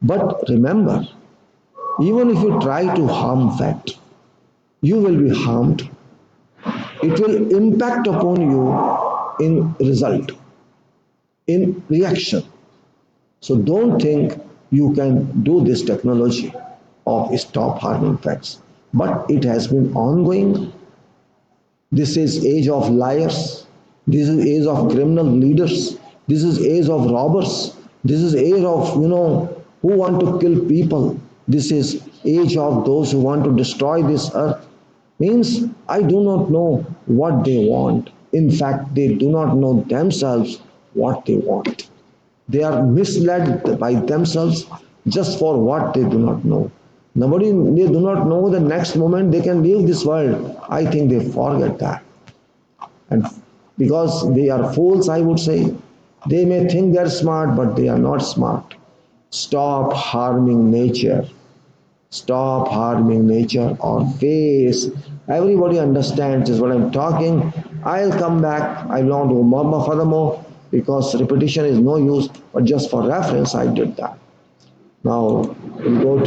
But remember, Even if you try to harm fact, you will be harmed. It will impact upon you in result, in reaction. So don't think you can do this technology of stop harming facts. But it has been ongoing. This is age of liars. This is age of criminal leaders. This is age of robbers. This is age of who want to kill people. This is age of those who want to destroy this earth. Means I do not know what they want. In fact, they do not know themselves what they want. They are misled by themselves just for what they do not know. Nobody, they do not know the next moment they can leave this world. I think they forget that. And because they are fools, I would say, they may think they're smart, but they are not smart. Stop harming nature. Stop harming nature or face. Everybody understands is what I'm talking. I'll come back. I want to murmur furthermore because repetition is no use, but just for reference, I did that. Now we'll go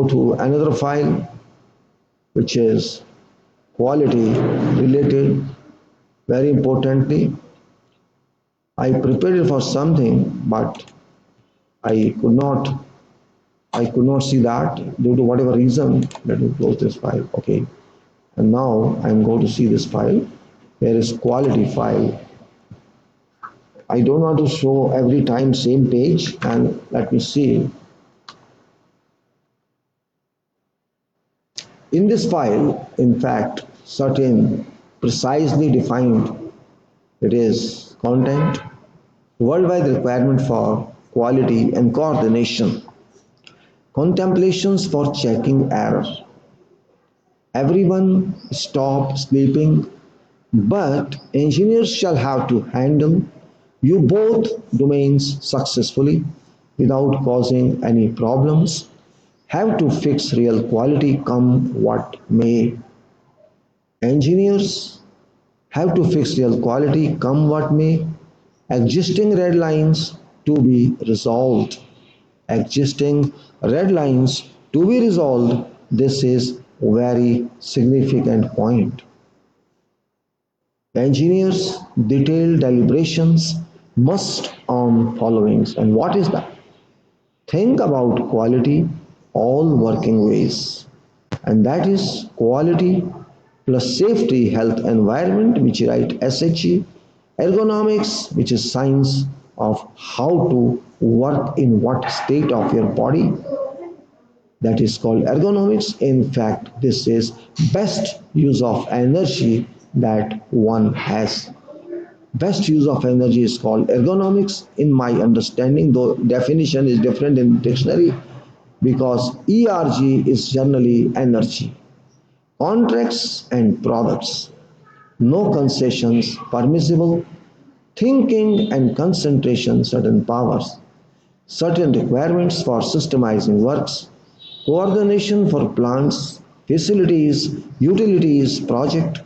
to another file which is quality related. Very importantly, I prepared it for something, but I could not I could not see that due to whatever reason. Let me close this file. Okay. And now I'm going to see this file. There is quality file. I don't want to show every time same page, and let me see. In this file, in fact, certain precisely defined, it is content, worldwide requirement for quality and coordination, contemplations for checking error. Everyone stop sleeping, but engineers shall have to handle you both domains successfully without causing any problems. Have to fix real quality come what may. Engineers have to fix real quality come what may. Existing red lines to be resolved. Existing red lines to be resolved. This is very significant point. Engineers' detailed deliberations must on followings. And what is that? Think about quality all working ways. And that is quality plus safety, health, environment, which you write SHE, ergonomics, which is science of how to work in what state of your body, that is called ergonomics. In fact, this is best use of energy that one has. Best use of energy is called ergonomics in my understanding, though definition is different in dictionary because ERG is generally energy. Contracts and products. No concessions permissible. Thinking and concentration certain powers. Certain requirements for systemizing works, coordination for plants, facilities, utilities, project,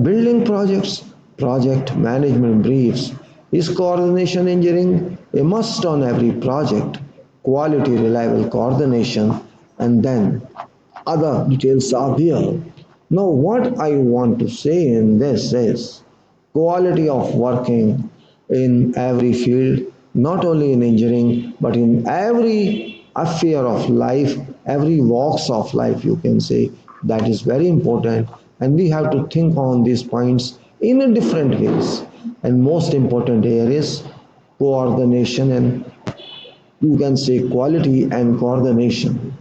building projects, project management briefs. Is coordination engineering a must on every project? Quality, reliable coordination, and then other details are here. Now, what I want to say in this is quality of working in every field, not only in engineering, but in every affair of life, every walks of life, you can say, that is very important. And we have to think on these points in a different ways. And most important here is coordination and you can say quality and coordination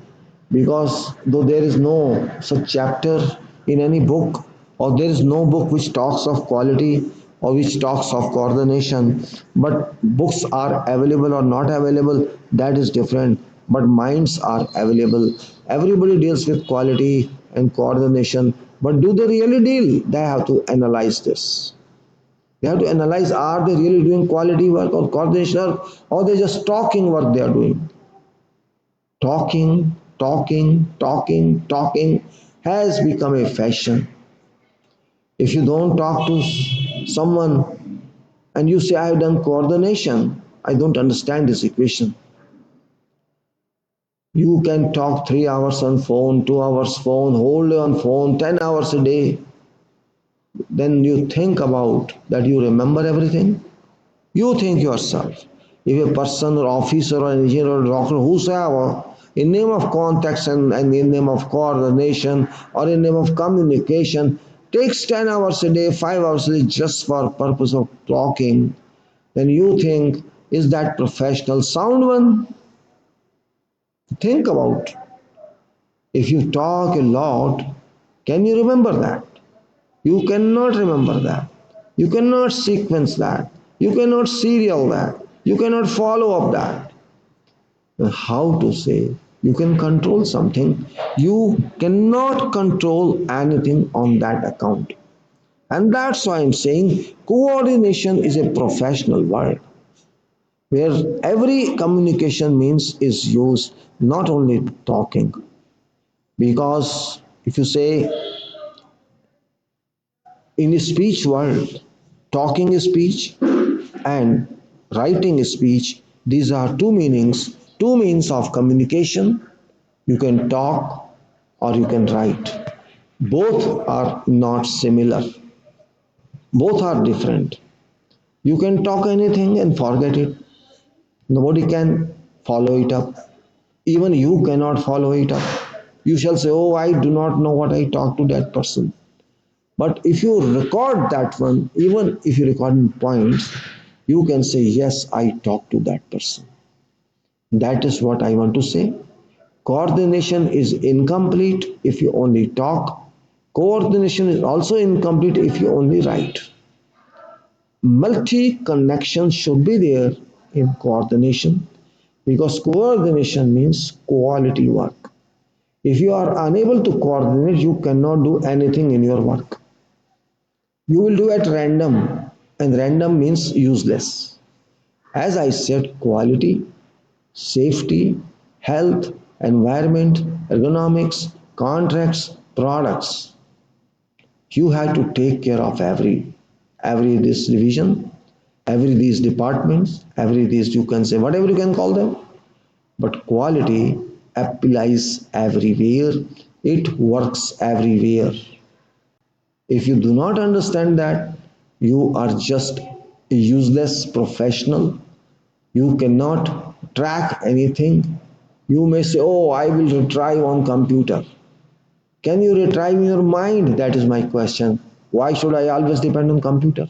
because though there is no such chapter in any book or there is no book which talks of quality or which talks of coordination, but books are available or not available, that is different, but minds are available. Everybody deals with quality and coordination, but do they really deal? They have to analyze this. They have to analyze, are they really doing quality work or coordination work, or they just talking what they are doing. Talking has become a fashion. If you don't talk to someone and you say, I have done coordination, I don't understand this equation. You can talk 3 hours on phone, 2 hours phone, whole day on phone, 10 hours a day. Then you think about that you remember everything. You think yourself. If a person or officer or engineer or doctor, whosoever, in name of context and in name of coordination or in name of communication, takes 10 hours a day, 5 hours a day just for purpose of talking, then you think, is that professional sound one? Think about. If you talk a lot, can you remember that? You cannot remember that. You cannot sequence that. You cannot serial that. You cannot follow up that. How to say? You can control something. You cannot control anything on that account. And that's why I'm saying coordination is a professional word where every communication means is used, not only talking. Because if you say in a speech world, talking is speech and writing is speech. These are two meanings, two means of communication. You can talk or you can write. Both are not similar, both are different. You can talk anything and forget it. Nobody can follow it up. Even you cannot follow it up. You shall say, oh, I do not know what I talked to that person. But if you record that one, even if you record in points, you can say, yes, I talked to that person. That is what I want to say. Coordination is incomplete if you only talk. Coordination is also incomplete if you only write. Multi connection should be there in coordination because coordination means quality work. If you are unable to coordinate, you cannot do anything in your work. You will do at random, and random means useless. As I said, quality, safety, health, environment, ergonomics, contracts, products. You have to take care of every this division, every these departments, every these you can say whatever you can call them. But quality applies everywhere. It works everywhere. If you do not understand that, you are just a useless professional. You cannot track anything. You may say, oh, I will retrieve on computer. Can you retrieve in your mind? That is my question. Why should I always depend on computer?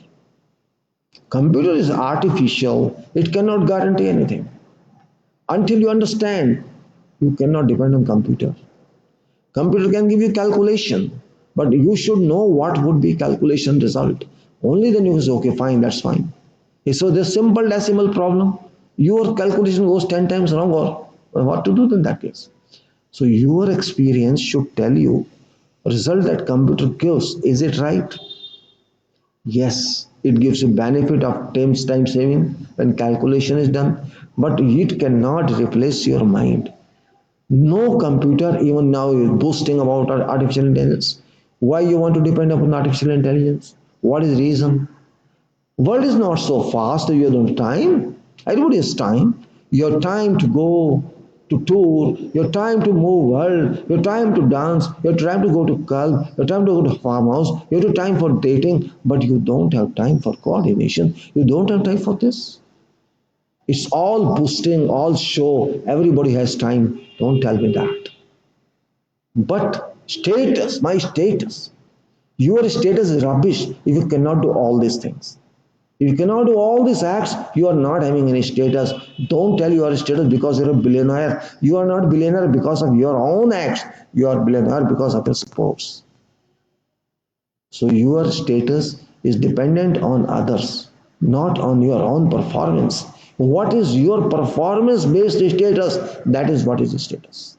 Computer is artificial. It cannot guarantee anything. Until you understand, you cannot depend on computer. Computer can give you calculation, but you should know what would be calculation result. Only then you can say, okay, fine, that's fine. So the simple decimal problem, your calculation goes 10 times wrong, or what to do in that case? So your experience should tell you result that computer gives. Is it right? Yes, it gives you benefit of time saving when calculation is done, but it cannot replace your mind. No computer even now is boasting about artificial intelligence. Why you want to depend upon artificial intelligence? What is the reason? World is not so fast. You have time. Everybody has time. Your time to go to tour, your time to move world, your time to dance, your time to go to club, your time to go to farmhouse, your time for dating, but you don't have time for coordination. You don't have time for this. It's all boosting, all show. Everybody has time. Don't tell me that. But status, my status, your status is rubbish if you cannot do all these things. If you cannot do all these acts, you are not having any status. Don't tell you are a status because you're a billionaire. You are not billionaire because of your own acts. You are billionaire because of your sports. So your status is dependent on others, not on your own performance. What is your performance based status? That is what is status.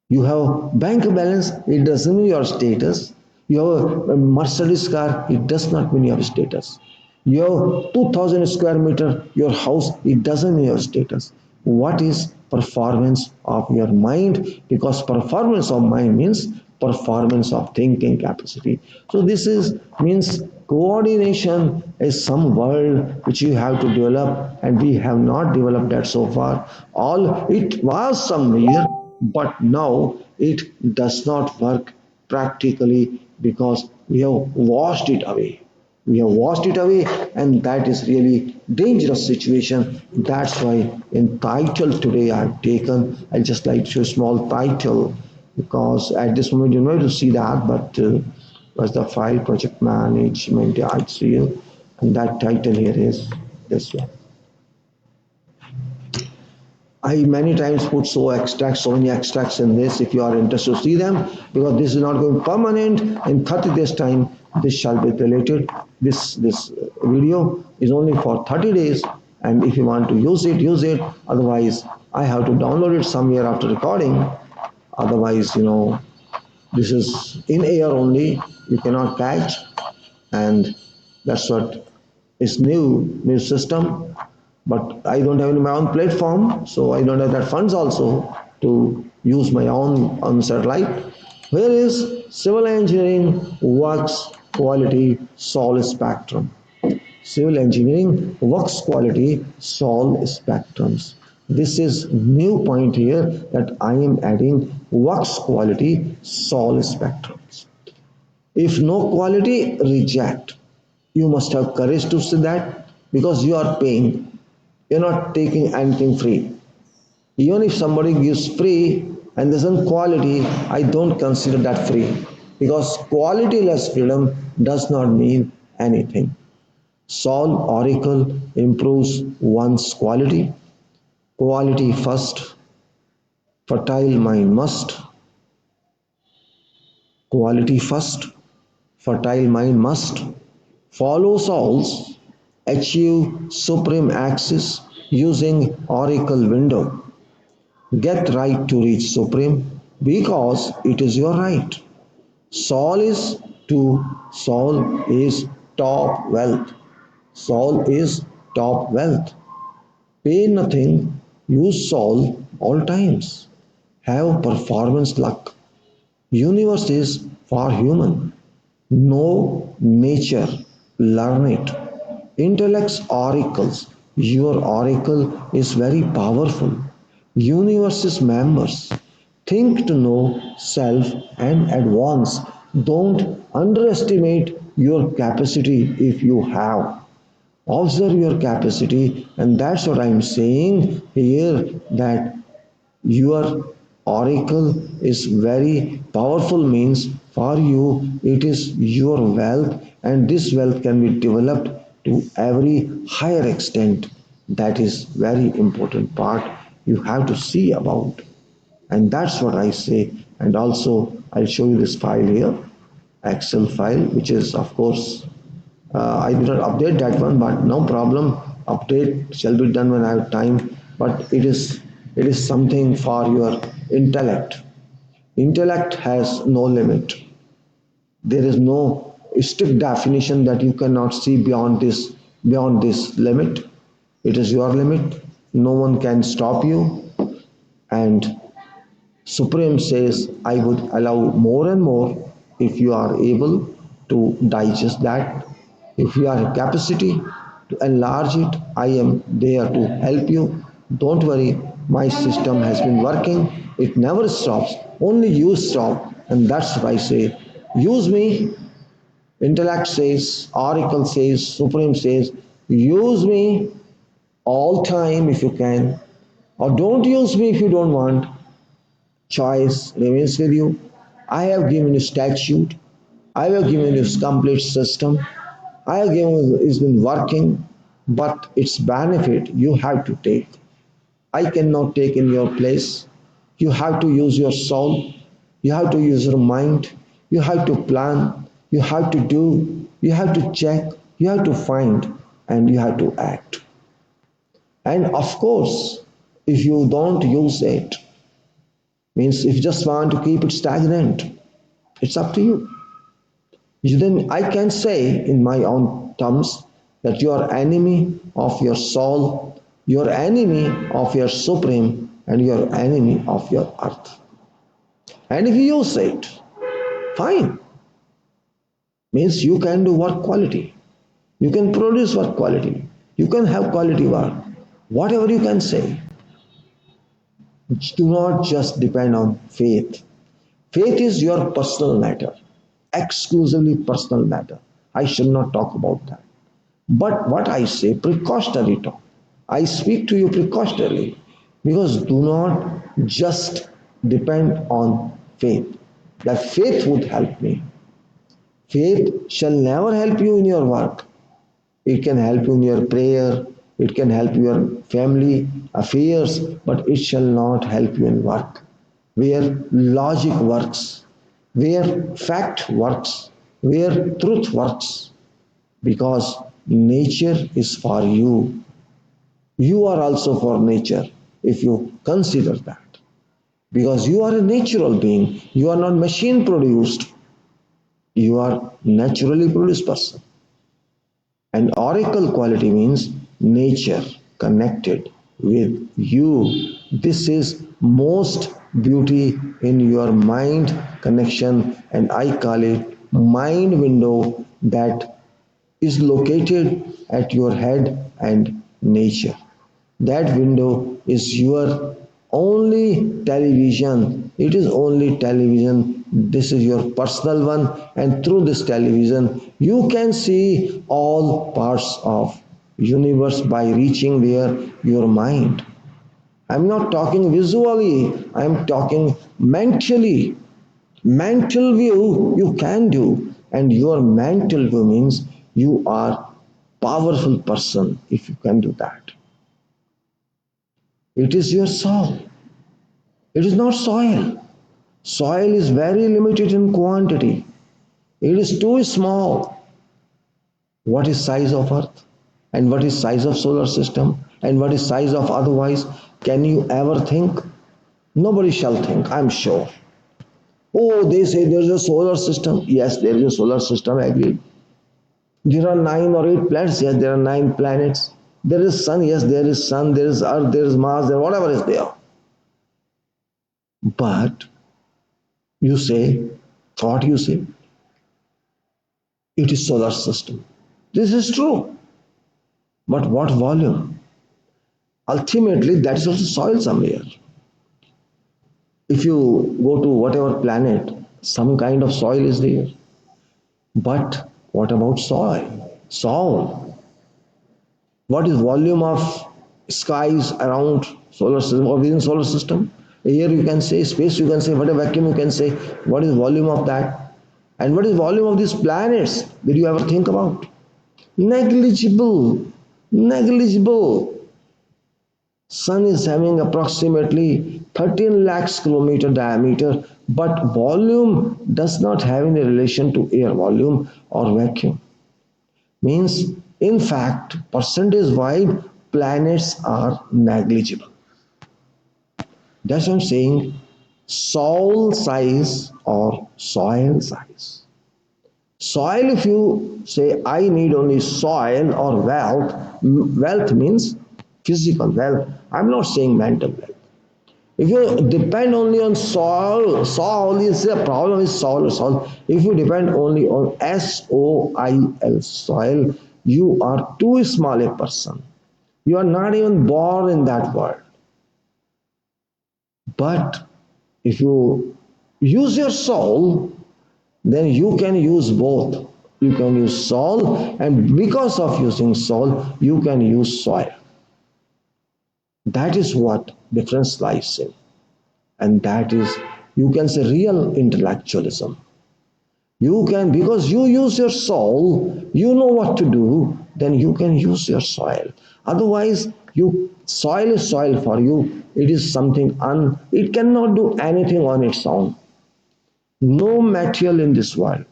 You have bank balance, it doesn't mean your status. You have a Mercedes car, it does not mean your status. You have 2000 square meter, your house, it doesn't mean your status. What is performance of your mind? Because performance of mind means performance of thinking capacity. So this is means Coordination is some word which you have to develop, and we have not developed that so far. All it was somewhere, but now it does not work practically because we have washed it away. We have washed it away, and that is really dangerous situation. That's why in title today I just like to show small title because at this moment you're not able to see that, but was the file project management HCL, and that title here is this one. I many times put so many extracts in this if you are interested to see them because this is not going permanent. In 30 days time, this shall be deleted. This video is only for 30 days, and if you want to use it, use it. Otherwise, I have to download it somewhere after recording. Otherwise, this is in air only. You cannot catch, and that's what is new system. But I don't have my own platform, so I don't have that funds also to use my own on satellite. Here is civil engineering works quality sol spectrum. Civil engineering works quality sol spectrums. This is new point here that I am adding works quality sol spectrums. If no quality, reject. You must have courage to say that because you are paying. You're not taking anything free. Even if somebody gives free and there's not quality, I don't consider that free because qualityless freedom does not mean anything. Solve Oracle improves one's quality. Quality first. Fertile mind must. Quality first. Fertile mind must follow Saul's achieve supreme access using Oracle window. Get right to reach supreme because it is your right. Saul is to Saul is top wealth. Saul is top wealth. Pay nothing, use Saul all times. Have performance luck. Universe is for human. Know nature, learn it. Intellect's oracles. Your oracle is very powerful. Universe's members. Think to know self and advance. Don't underestimate your capacity if you have. Observe your capacity, and that's what I'm saying here that your oracle is very powerful means for you it is your wealth, and this wealth can be developed to every higher extent. That is very important part you have to see about, and that's what I say. And also I'll show you this file here, Excel file, which is of course I did not update that one, but no problem. Update shall be done when I have time. But it is something for your intellect. Intellect has no limit. There is no strict definition that you cannot see beyond this limit. It is your limit. No one can stop you. And Supreme says, I would allow more and more if you are able to digest that. If you have capacity to enlarge it, I am there to help you. Don't worry, my system has been working. It never stops. Only you stop. And that's what I say. Use me. Intellect says, Oracle says, Supreme says, use me all time if you can. Or don't use me if you don't want. Choice remains with you. I have given you statute. I have given you complete system. I have given you it's been working, but its benefit you have to take. I cannot take in your place. You have to use your soul. You have to use your mind. You have to plan. You have to do. You have to check. You have to find. And you have to act. And of course, if you don't use it, means if you just want to keep it stagnant, it's up to you. Then I can say in my own terms that you are enemy of your soul, you are enemy of your supreme, and you are enemy of your earth. And if you use it, fine. Means you can do work quality. You can produce work quality. You can have quality work. Whatever you can say, do not just depend on faith. Faith is your personal matter, exclusively personal matter. I shall not talk about that. But what I say, precautionary talk. I speak to you precautionarily because do not just depend on faith. That faith would help me. Faith shall never help you in your work. It can help you in your prayer, it can help your family affairs, but it shall not help you in work. Where logic works, where fact works, where truth works, because nature is for you. You are also for nature if you consider that. Because you are a natural being, you are not machine produced, you are naturally produced person. And oracle quality means nature connected with you. This is most beauty in your mind connection, and I call it mind window that is located at your head and nature. That window is your only television. It is only television. This is your personal one, and through this television, you can see all parts of universe by reaching there your mind. I'm not talking visually, I'm talking mentally. Mental view you can do, and your mental view means you are powerful person if you can do that. It is your soul. It is not soil. Soil is very limited in quantity. It is too small. What is size of earth? And what is size of solar system? And what is size of otherwise? Can you ever think? Nobody shall think, I'm sure. Oh, they say there is a solar system. Yes, there is a solar system, I agree. There are 9 or 8 planets. Yes, there are 9 planets. There is sun. Yes, there is sun. There is earth. There is Mars. There whatever is there. But you say, thought you say, it is solar system. This is true. But what volume? Ultimately, that is also soil somewhere. If you go to whatever planet, some kind of soil is there. But what about soil? Soil. What is volume of skies around solar system or within solar system? Air you can say, space you can say, what a vacuum you can say. What is volume of that? And what is volume of these planets? Did you ever think about? Negligible. Negligible. Sun is having approximately 13 lakhs kilometer diameter, but volume does not have any relation to air volume or vacuum. Means, in fact, percentage wide, planets are negligible. That's what I'm saying. Soul size or soil size. Soil, if you say, I need only soil or wealth, wealth means physical wealth. I'm not saying mental wealth. If you depend only on soil is a problem is soil. If you depend only on soil, soil, you are too small a person. You are not even born in that world. But if you use your soul, then you can use both. You can use soul, and because of using soul, you can use soil. That is what difference lies in. And that is, you can say, real intellectualism. You can, because you use your soul, you know what to do, then you can use your soil. Otherwise, you soil is soil for you. It is something it cannot do anything on its own. No material in this world,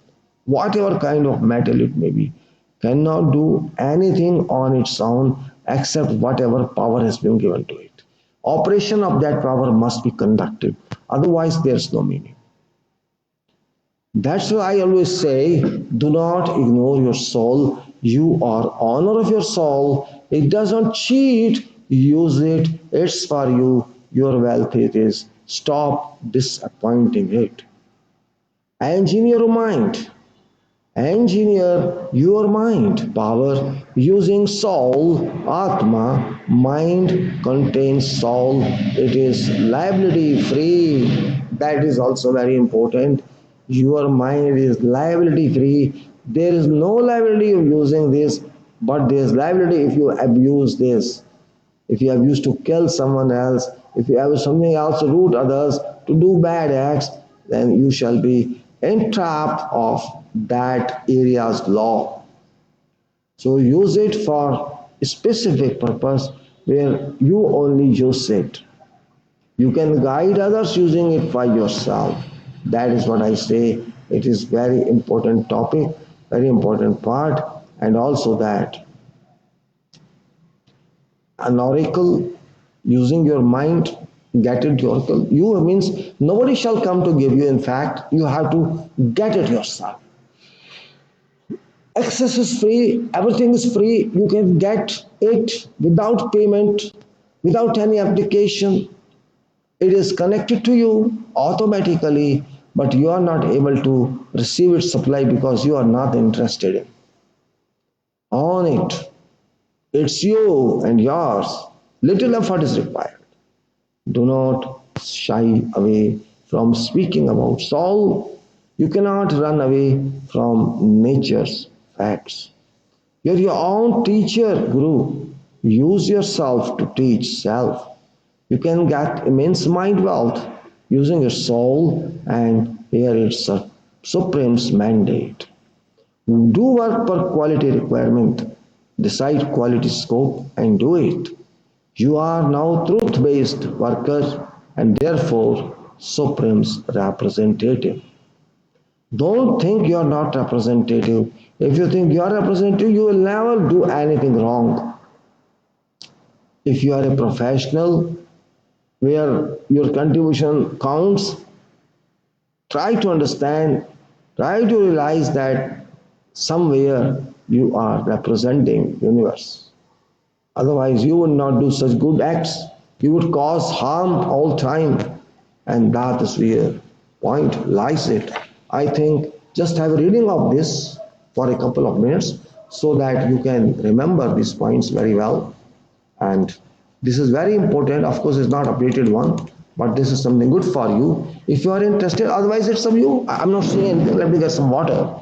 whatever kind of metal it may be, cannot do anything on its own except whatever power has been given to it. Operation of that power must be conducted, otherwise, there's no meaning. That's why I always say, do not ignore your soul. You are honor of your soul. It doesn't cheat. Use it. It's for you. Your wealth it is. Stop disappointing it. Engineer your mind. Engineer your mind power using soul, Atma. Mind contains soul, it is liability free. That is also very important. Your mind is liability free. There is no liability of using this, but there is liability if you abuse this. If you have used to kill someone else, if you have something else to root others to do bad acts, then you shall be entrapped of that area's law. So use it for a specific purpose where you only use it. You can guide others using it by yourself. That is what I say. It is very important topic, very important part, and also that an oracle using your mind get it oracle you means nobody shall come to give you in fact you have to get it yourself access is free everything is free you can get it without payment without any application it is connected to you automatically but you are not able to receive its supply because you are not interested in on it it's you and yours little effort is required. Do not shy away from speaking about soul. You cannot run away from nature's facts. You're your own teacher, Guru. Use yourself to teach self. You can get immense mind wealth using your soul, and here it's a supreme's mandate. Do work per quality requirement, decide quality scope, and do it. You are now truth-based worker and therefore Supreme's representative. Don't think you are not representative. If you think you are representative, you will never do anything wrong. If you are a professional where your contribution counts, try to understand, try to realize that somewhere you are representing universe. Otherwise, you would not do such good acts. You would cause harm all time. And that is where point lies it. I think just have a reading of this for a couple of minutes so that you can remember these points very well. And this is very important. Of course, it's not updated one, but this is something good for you. If you are interested, otherwise it's of you. I'm not saying anything. Let me get some water.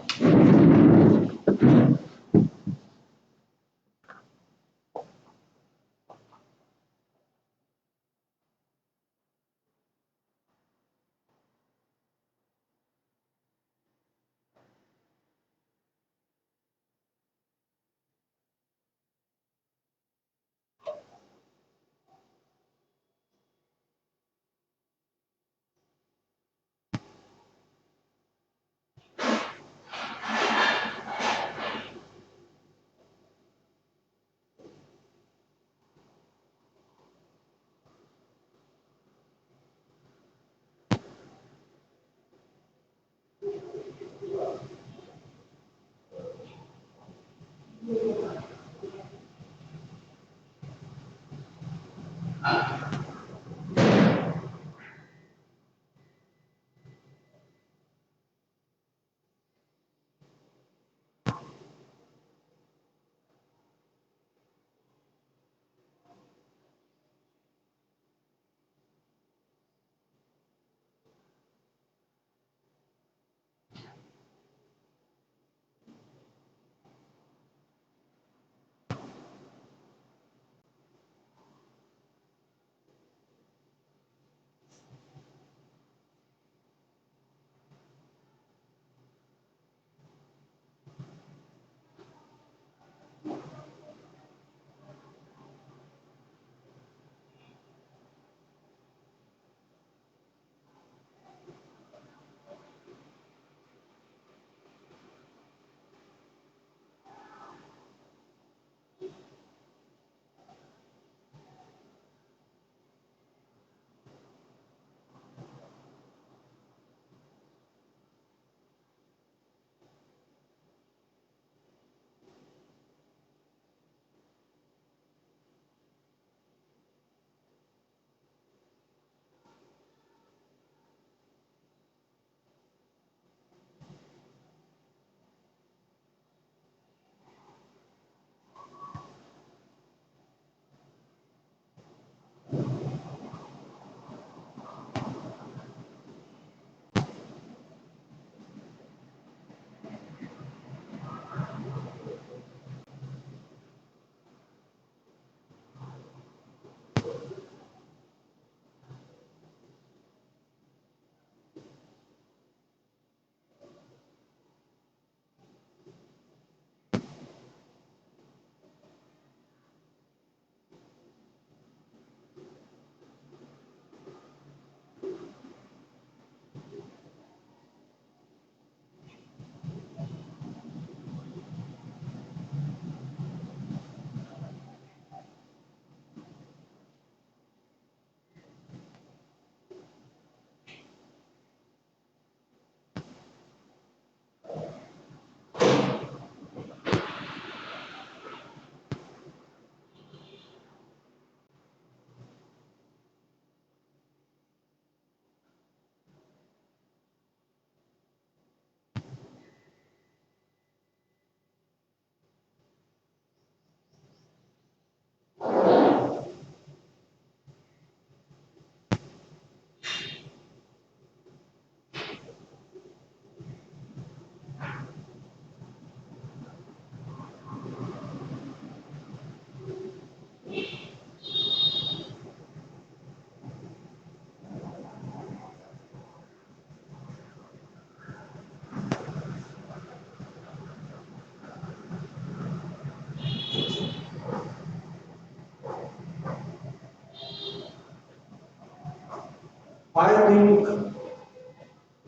I think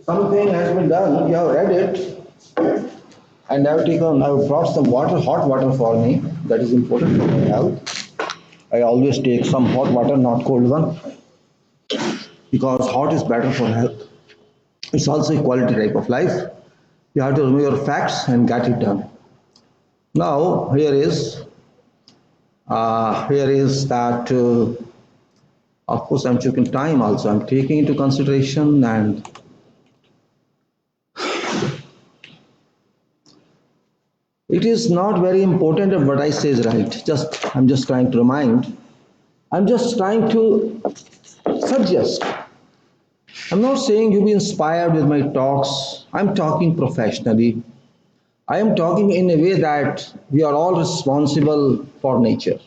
something has been done. You have read it, and I've brought some water, hot water for me. That is important for my health. I always take some hot water, not cold one, because hot is better for health. It's also a quality type of life. You have to remove your facts and get it done. Now, here is that. Of course, I'm taking time also. I'm taking into consideration, and it is not very important if what I say is right. I'm just trying to remind. I'm just trying to suggest. I'm not saying you be inspired with my talks. I'm talking professionally. I am talking in a way that we are all responsible for nature.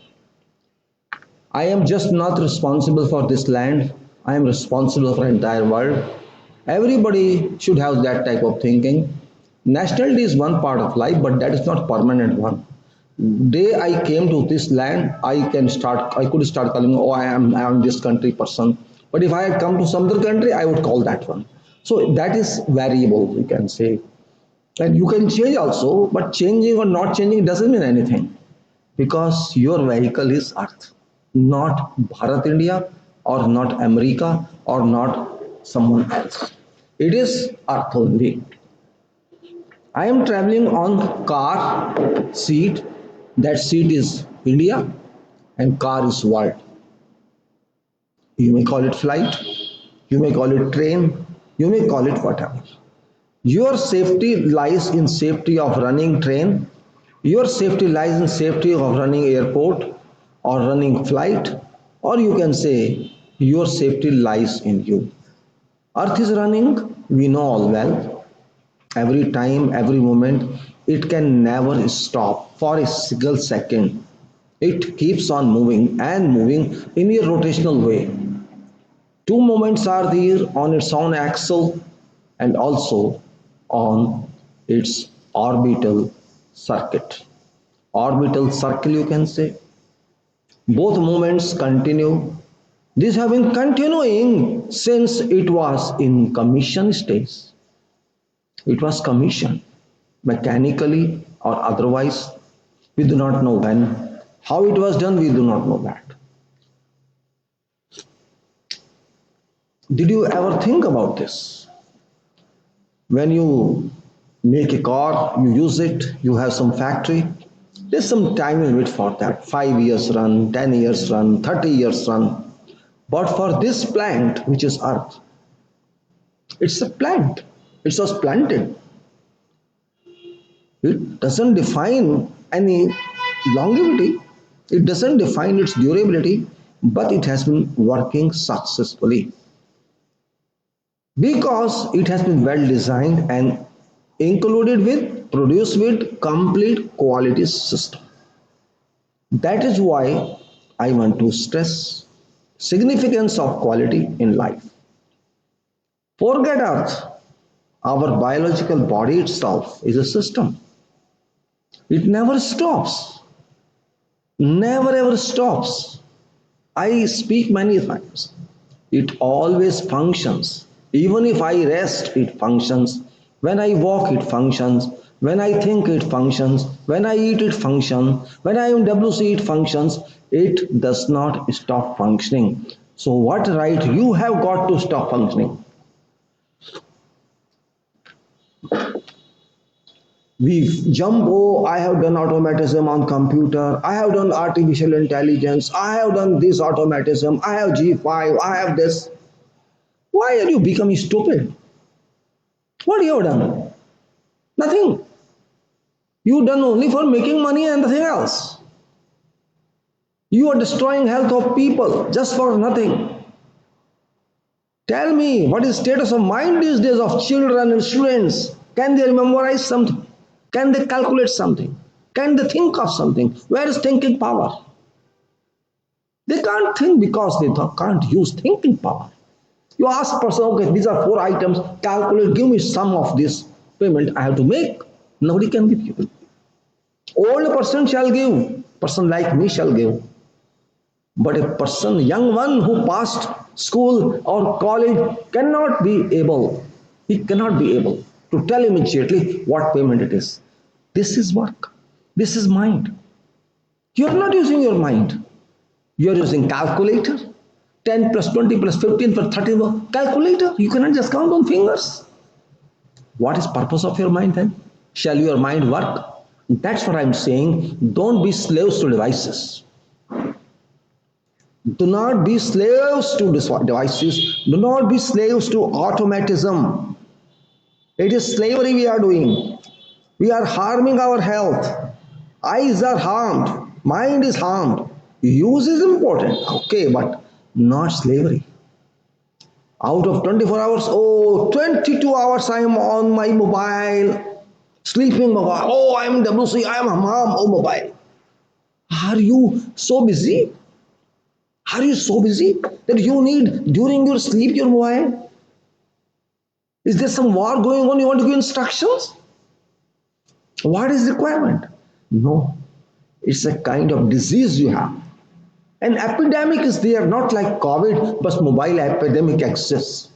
I am just not responsible for this land. I am responsible for entire world. Everybody should have that type of thinking. Nationality is one part of life, but that is not permanent one. Day I came to this land, I could start calling, oh, I am this country person. But if I had come to some other country, I would call that one. So that is variable, you can say. And you can change also, but changing or not changing doesn't mean anything because your vehicle is Earth, not Bharat India or not America or not someone else. It is Earth only. I am traveling on car seat. That seat is India and car is world. You may call it flight, you may call it train, you may call it whatever. Your safety lies in safety of running train. Your safety lies in safety of running airport or running flight, or you can say your safety lies in you. Earth is running, we know all well. Every time, every moment, it can never stop for a single second. It keeps on moving and moving in a rotational way. Two moments are there on its own axle and also on its orbital circuit. Orbital circle, you can say. Both movements continue. These have been continuing since it was in commission stage. It was commissioned mechanically or otherwise. We do not know when. How it was done, we do not know that. Did you ever think about this? When you make a car, you use it, you have some factory, there's some time limit for that. 5 years run, 10 years run, 30 years run. But for this plant, which is Earth, it's a plant. It was planted. It doesn't define any longevity. It doesn't define its durability, but it has been working successfully because it has been well designed and included with produced with complete quality system. That is why I want to stress significance of quality in life. Forget earth. Our biological body itself is a system. It never stops. Never ever stops. I speak many times. It always functions. Even if I rest, it functions. When I walk, it functions. When I think, it functions. When I eat, it functions. When I am WC, it functions. It does not stop functioning. So, what right you have got to stop functioning? We jump, oh, I have done automatism on computer, I have done artificial intelligence, I have done this automatism, I have G5, I have this. Why are you becoming stupid? What you have done? Nothing. You done only for making money and nothing else. You are destroying health of people just for nothing. Tell me, what is status of mind these days of children and students? Can they memorize something? Can they calculate something? Can they think of something? Where is thinking power? They can't think because they can't use thinking power. You ask person, okay, these are 4 items, calculate, give me sum of this payment I have to make. Nobody can give you. Old person shall give, person like me shall give. But a person, young one who passed school or college cannot be able, he cannot be able to tell immediately what payment it is. This is work. This is mind. You are not using your mind. You are using calculator. 10 plus 20 plus 15 plus 13 calculator. You cannot just count on fingers. What is purpose of your mind then? Shall your mind work? That's what I'm saying. Don't be slaves to devices. Do not be slaves to devices. Do not be slaves to automatism. It is slavery we are doing. We are harming our health. Eyes are harmed. Mind is harmed. Use is important. Okay, but not slavery. Out of 24 hours, oh, 22 hours I am on my mobile. Sleeping mobile. Oh, I am WC. I am mom. Oh, mobile. Are you so busy? Are you so busy that you need during your sleep your mobile? Is there some war going on? You want to give instructions? What is requirement? No, it's a kind of disease you have. An epidemic is there, not like COVID, but mobile epidemic exists.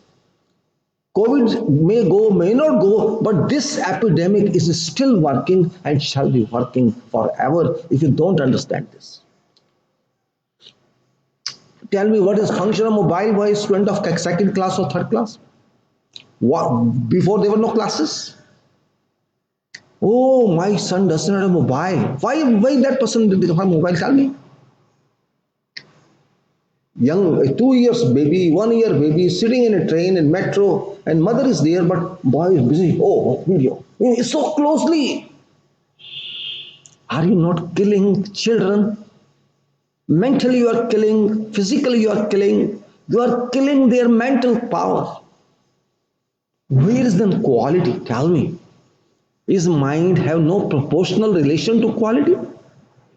COVID may go, may not go, but this epidemic is still working and shall be working forever if you don't understand this. Tell me what is function of mobile by a student of second class or third class? What before there were no classes? Oh, my son doesn't have a mobile. Why that person didn't have a mobile? Tell me. Young, 2 years baby, 1 year baby, sitting in a train in metro, and mother is there, but boy is busy. Oh, video. It's so closely. Are you not killing children? Mentally, you are killing. Physically, you are killing. You are killing their mental power. Where is the quality? Tell me. Is mind have no proportional relation to quality?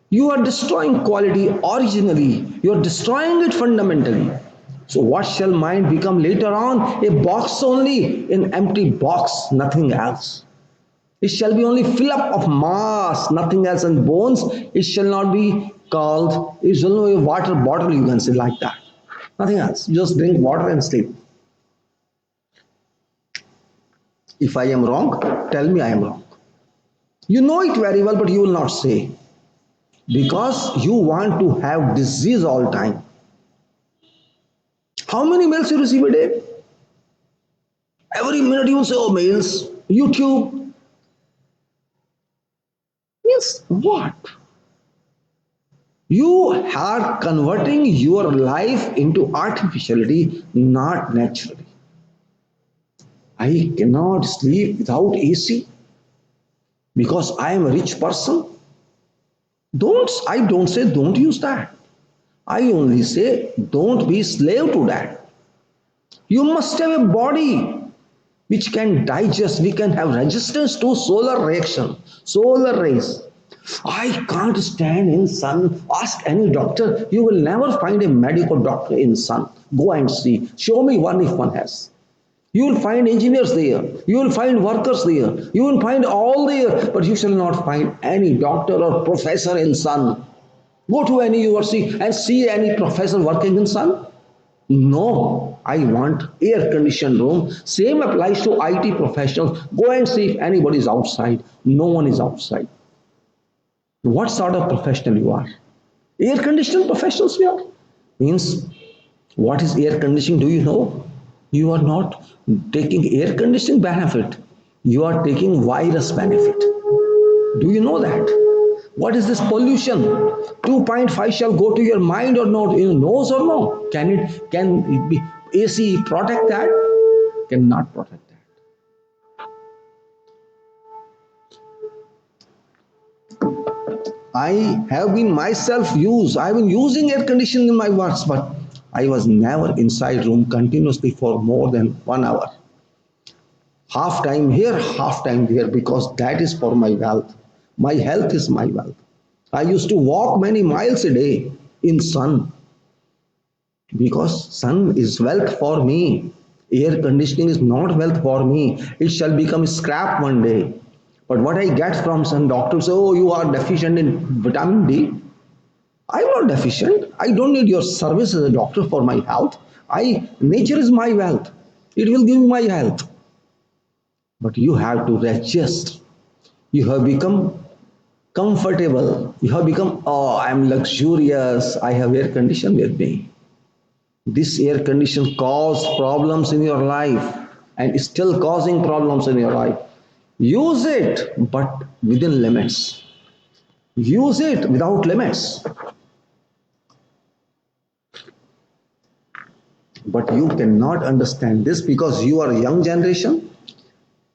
You are destroying quality originally. You are destroying it fundamentally. So what shall mind become later on? A box only, an empty box, nothing else. It shall be only fill up of mass, nothing else, and bones. It shall not be called. It shall be a water bottle. You can say like that. Nothing else. Just drink water and sleep. If I am wrong, tell me I am wrong. You know it very well, but you will not say because you want to have disease all time. How many mails you receive a day? Every minute you will say, oh, mails, YouTube. Means what? You are converting your life into artificiality, not naturally. I cannot sleep without AC because I am a rich person. I don't say don't use that. I only say don't be slave to that. You must have a body which can digest, we can have resistance to solar reaction, solar rays. I can't stand in sun. Ask any doctor. You will never find a medical doctor in sun. Go and see. Show me one if one has. You will find engineers there. You will find workers there. You will find all there. But you shall not find any doctor or professor in sun. Go to any university and see any professor working in sun. No, I want air conditioned room. Same applies to IT professionals. Go and see if anybody is outside. No one is outside. What sort of professional you are? Air conditioned professionals we are. Means what is air conditioning? Do you know? You are not taking air conditioning benefit. You are taking virus benefit. Do you know that? What is this pollution? 2.5 shall go to your mind or not? You knows or no? Can it be AC protect that? Cannot protect that. I have been myself used. I have been using air conditioning in my works, but I was never inside room continuously for more than 1 hour. Half time here, half time there, because that is for my wealth. My health is my wealth. I used to walk many miles a day in sun because sun is wealth for me. Air conditioning is not wealth for me. It shall become scrap one day. But what I get from some doctors, oh, you are deficient in vitamin D. I'm not deficient. I don't need your service as a doctor for my health. Nature is my wealth. It will give me my health. But you have to adjust. You have become comfortable. You have become, oh, I'm luxurious. I have air condition with me. This air condition caused problems in your life and is still causing problems in your life. Use it, but within limits. Use it without limits. But you cannot understand this because you are a young generation.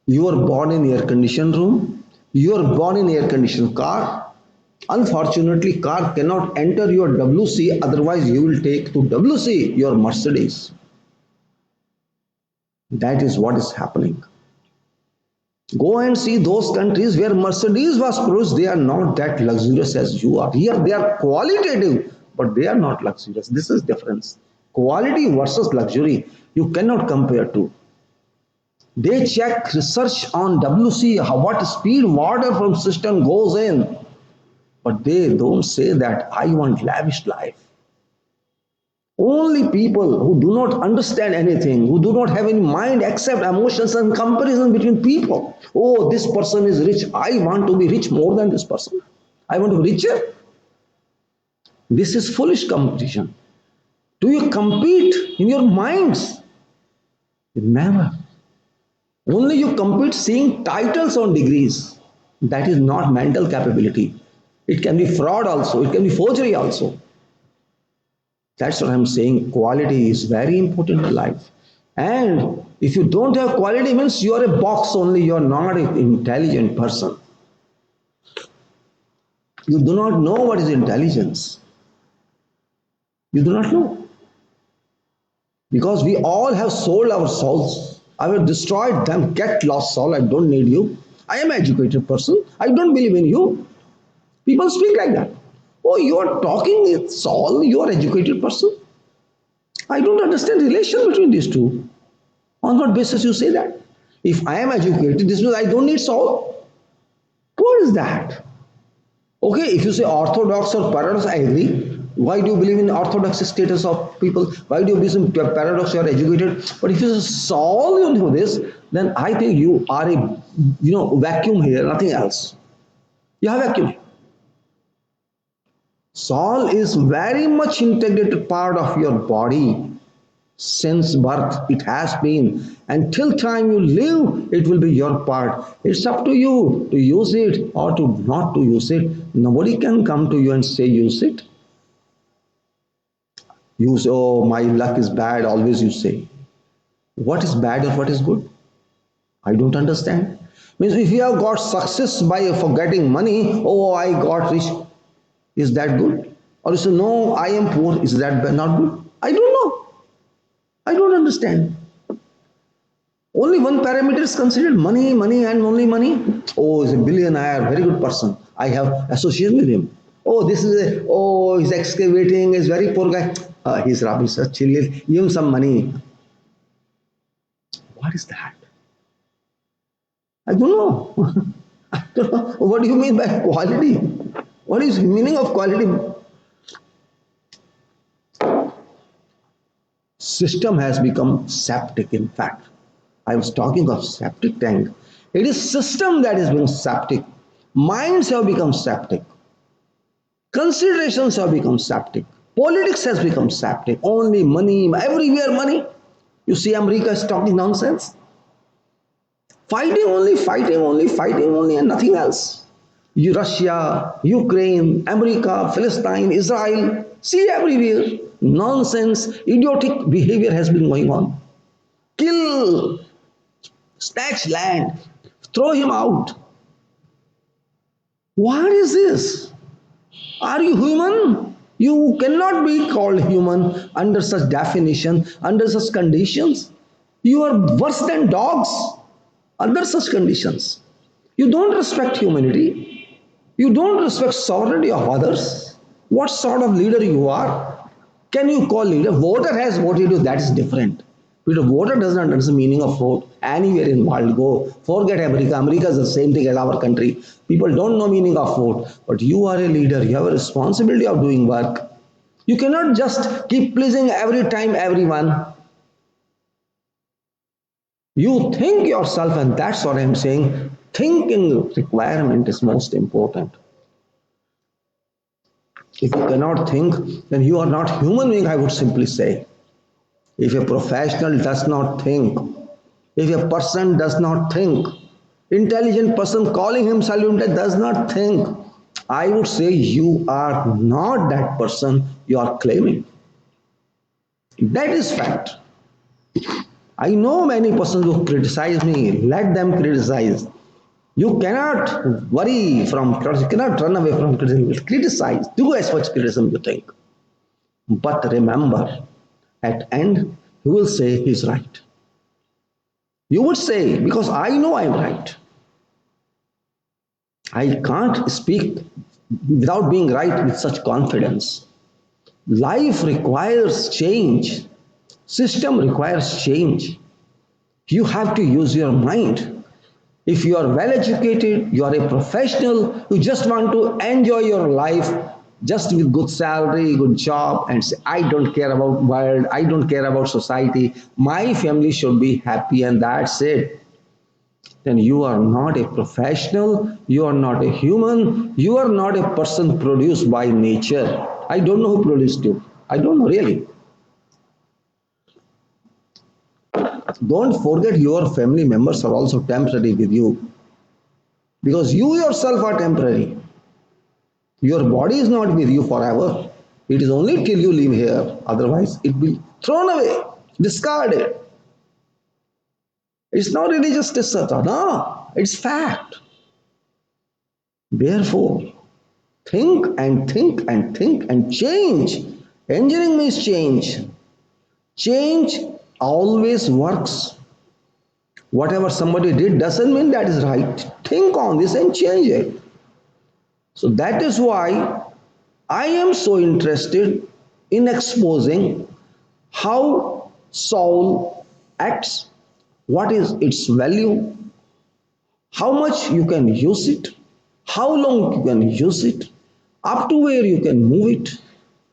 You are born in air conditioned room. You are born in air conditioned car. Unfortunately, car cannot enter your WC, otherwise you will take to WC your Mercedes. That is what is happening. Go and see those countries where Mercedes was produced. They are not that luxurious as you are. Here they are qualitative, but they are not luxurious. This is difference. Quality versus luxury. You cannot compare two. They check research on WC, what speed water from system goes in. But they don't say that I want lavish life. Only people who do not understand anything, who do not have any mind except emotions and comparison between people. Oh, this person is rich. I want to be rich more than this person. I want to be richer. This is foolish competition. Do you compete in your minds? Never. Only you compete seeing titles on degrees. That is not mental capability. It can be fraud also. It can be forgery also. That's what I'm saying. Quality is very important in life. And if you don't have quality, means you are a box only. You are not an intelligent person. You do not know what is intelligence. You do not know. Because we all have sold our souls. I have destroyed them. Get lost soul. I don't need you. I am an educated person. I don't believe in you. People speak like that. Oh, you are talking with Saul. You are an educated person. I don't understand the relation between these two. On what basis you say that? If I am educated, this means I don't need Saul. What is that? Okay, if you say orthodox or paradox, I agree. Why do you believe in orthodox status of people? Why do you believe in paradox? You are educated. But if you solve into this, then I think you are a vacuum here, nothing else. You have vacuum. Soul is very much integrated part of your body. Since birth it has been, until time you live it will be your part. It's up to you to use it or to not to use it. Nobody can come to you and say use it. Use, oh, my luck is bad, always you say. What is bad or what is good? I don't understand. Means if you have got success by forgetting money, oh, I got rich, is that good? Or you say no, I am poor, is that not good? I don't know. I don't understand. Only one parameter is considered, money, money, and only money. Oh, he's a billionaire, very good person. I have association with him. Oh, this is a, oh, he's excavating, he's very poor guy. He's rubbish, chill, give him some money. What is that? I don't know. I don't know. What do you mean by quality? What is the meaning of quality? System has become septic, in fact. I was talking of septic tank. It is system that is being septic. Minds have become septic. Considerations have become septic. Politics has become septic. Only money, everywhere money. You see, America is talking nonsense. Fighting only, fighting only, and nothing else. You, Russia, Ukraine, America, Palestine, Israel, see everywhere. Nonsense, idiotic behavior has been going on. Kill, snatch land, throw him out. What is this? Are you human? You cannot be called human under such definition, under such conditions. You are worse than dogs under such conditions. You don't respect humanity. You don't respect sovereignty of others. What sort of leader you are? Can you call leader? Voter has voted you, that is different. But a voter doesn't understand the meaning of vote anywhere in the world. Go forget America. America is the same thing as our country. People don't know meaning of vote. But you are a leader. You have a responsibility of doing work. You cannot just keep pleasing every time everyone. You think yourself, and that's what I'm saying. Thinking requirement is most important. If you cannot think, then you are not human being, I would simply say. If a professional does not think, if a person does not think, intelligent person calling himself intelligent does not think, I would say you are not that person you are claiming. That is fact. I know many persons who criticize me. Let them criticize. You cannot worry from criticism. You cannot run away from criticism. Criticize. Do as much criticism you think. But remember, at end, you will say he's right. You would say, because I know I'm right. I can't speak without being right with such confidence. Life requires change. System requires change. You have to use your mind. If you are well educated, you are a professional, you just want to enjoy your life just with good salary, good job, and say, I don't care about world, I don't care about society. My family should be happy, and that's it. Then you are not a professional, you are not a human, you are not a person produced by nature. I don't know who produced you. I don't know really. Don't forget your family members are also temporary with you because you yourself are temporary. Your body is not with you forever. It is only till you live here. Otherwise, it will be thrown away, discarded. It's not religious discussion. No, it's fact. Therefore, think and think and think and change. Engineering means change. Change always works. Whatever somebody did doesn't mean that is right. Think on this and change it. So that is why I am so interested in exposing how soul acts, what is its value, how much you can use it, how long you can use it, up to where you can move it,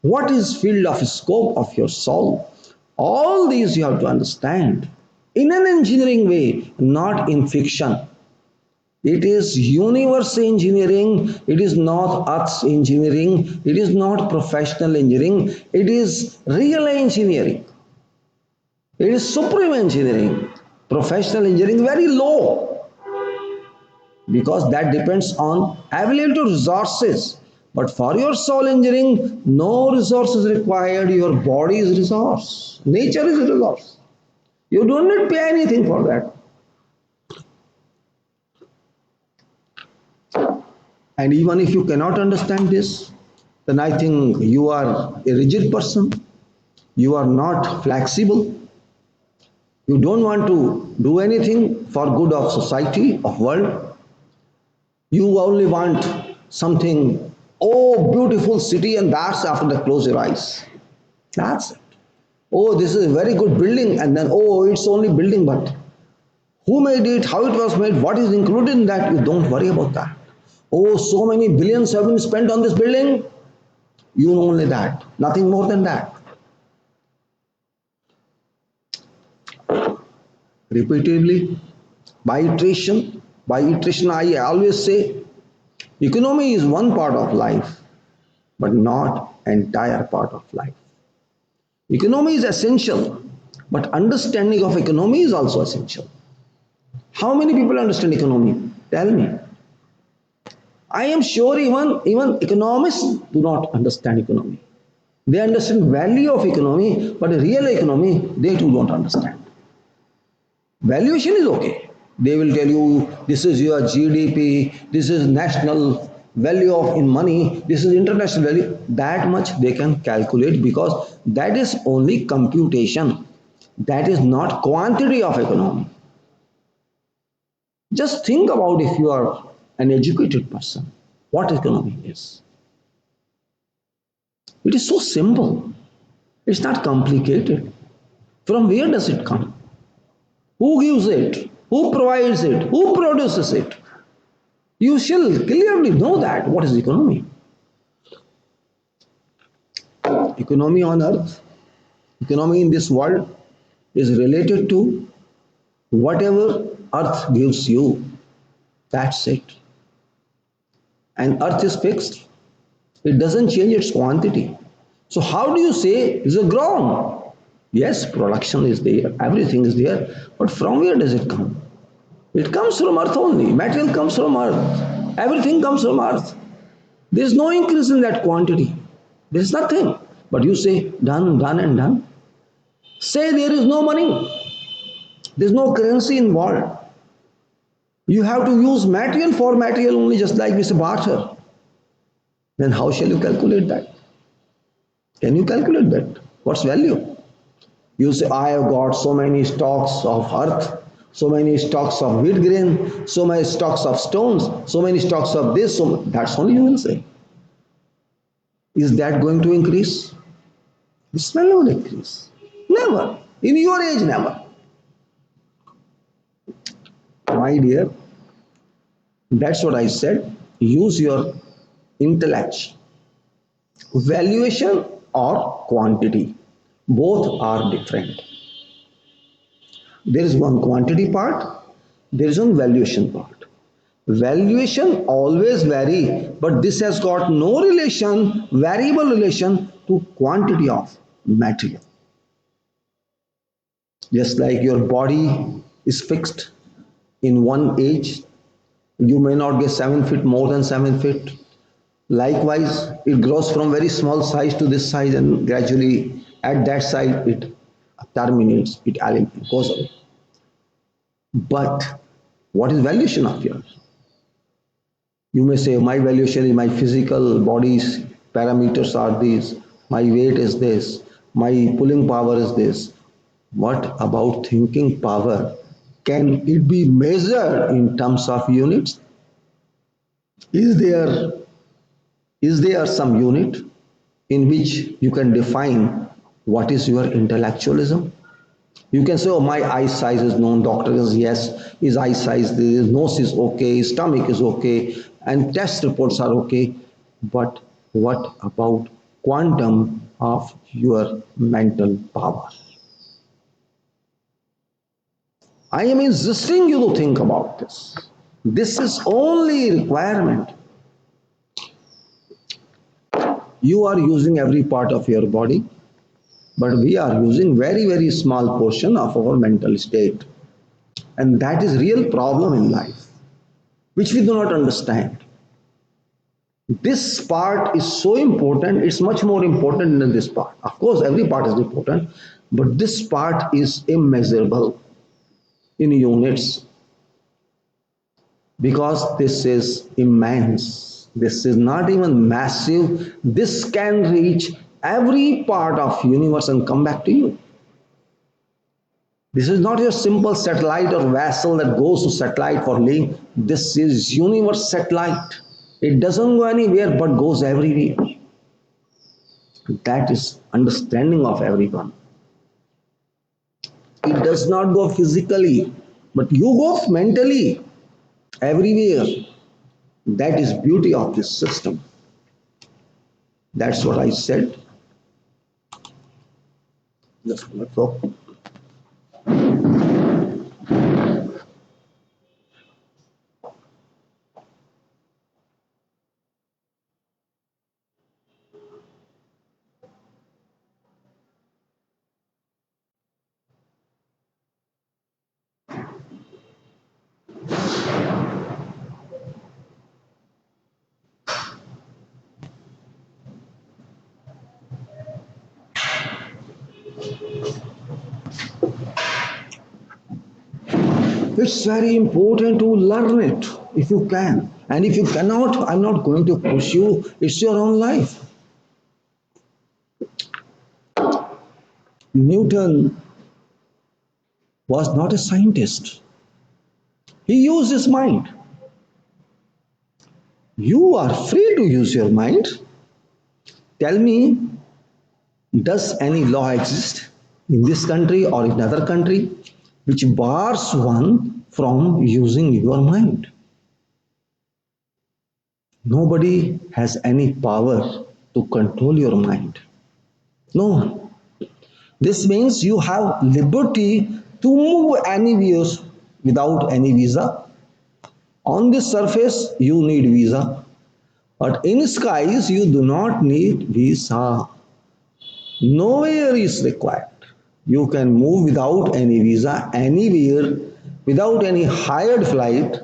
what is field of scope of your soul. All these you have to understand in an engineering way, not in fiction. It is universe engineering, it is not earth engineering, it is not professional engineering, it is real engineering. It is supreme engineering. Professional engineering very low because that depends on available resources. But for your soul engineering, no resources required, your body is resource. Nature is a resource. You don't need to pay anything for that. And even if you cannot understand this, then I think you are a rigid person. You are not flexible. You don't want to do anything for good of society, of world. You only want something, oh, beautiful city, and that's after the close your eyes. That's it. Oh, this is a very good building, and then, oh, it's only building, but who made it, how it was made, what is included in that, you don't worry about that. Oh, so many billions have been spent on this building. You know only that, nothing more than that. Repeatedly, by iteration, I always say economy is one part of life, but not entire part of life. Economy is essential, but understanding of economy is also essential. How many people understand economy? Tell me. I am sure even economists do not understand economy. They understand value of economy, but real economy they too don't understand. Valuation is okay. They will tell you this is your GDP, this is national value of in money, this is international value. That much they can calculate because that is only computation. That is not quantity of economy. Just think about if you are an educated person, what economy is. It is so simple. It's not complicated. From where does it come? Who gives it? Who provides it? Who produces it? You shall clearly know that. What is economy? Economy on earth, economy in this world is related to whatever earth gives you. That's it. And earth is fixed. It doesn't change its quantity. So how do you say it's a ground? Yes, production is there, everything is there, but from where does it come? It comes from earth only. Material comes from earth. Everything comes from earth. There is no increase in that quantity. There is nothing. But you say done, done, and done. Say there is no money. There is no currency involved. You have to use material for material only, just like we say barter. Then how shall you calculate that? Can you calculate that? What's value? You say, I have got so many stocks of earth, so many stocks of wheat grain, so many stocks of stones, so many stocks of this, so that's only you will say. Is that going to increase? This will never increase. Never. In your age, never. My dear, that's what I said. Use your intellect. Valuation or quantity. Both are different. There is one quantity part, there is one valuation part. Valuation always vary, but this has got no relation, variable relation to quantity of material. Just like your body is fixed in one age, you may not get 7 feet more than 7 feet. Likewise, it grows from very small size to this size, and gradually at that size it terminates, it goes away. But what is valuation of yours? You may say, my valuation is my physical body's parameters are these, my weight is this, my pulling power is this. What about thinking power? Can it be measured in terms of units? Is there is there some unit in which you can define what is your intellectualism? You can say, oh, my eye size is known. Doctor says, yes, his eye size, his nose is okay, his stomach is okay, and test reports are okay. But what about quantum of your mental power? I am insisting you to think about this. This is only requirement. You are using every part of your body, but we are using very, very small portion of our mental state. And that is real problem in life, which we do not understand. This part is so important, it's much more important than this part. Of course, every part is important, but this part is immeasurable in units because this is immense. This is not even massive. This can reach every part of universe and come back to you. This is not your simple satellite or vessel that goes to satellite for link. This is universe satellite. It doesn't go anywhere but goes everywhere. That is understanding of everyone. It does not go physically, but you go mentally everywhere. That is beauty of this system. That's what I said. Just a minute, so. It's very important to learn it if you can. And if you cannot, I'm not going to push you. It's your own life. Newton was not a scientist. He used his mind. You are free to use your mind. Tell me, does any law exist? in this country or in another country which bars one from using your mind. Nobody has any power to control your mind. No one. This means you have liberty to move anywhere without any visa. On the surface, you need visa, but in skies, you do not need visa. Nowhere is required. You can move without any visa anywhere, without any hired flight.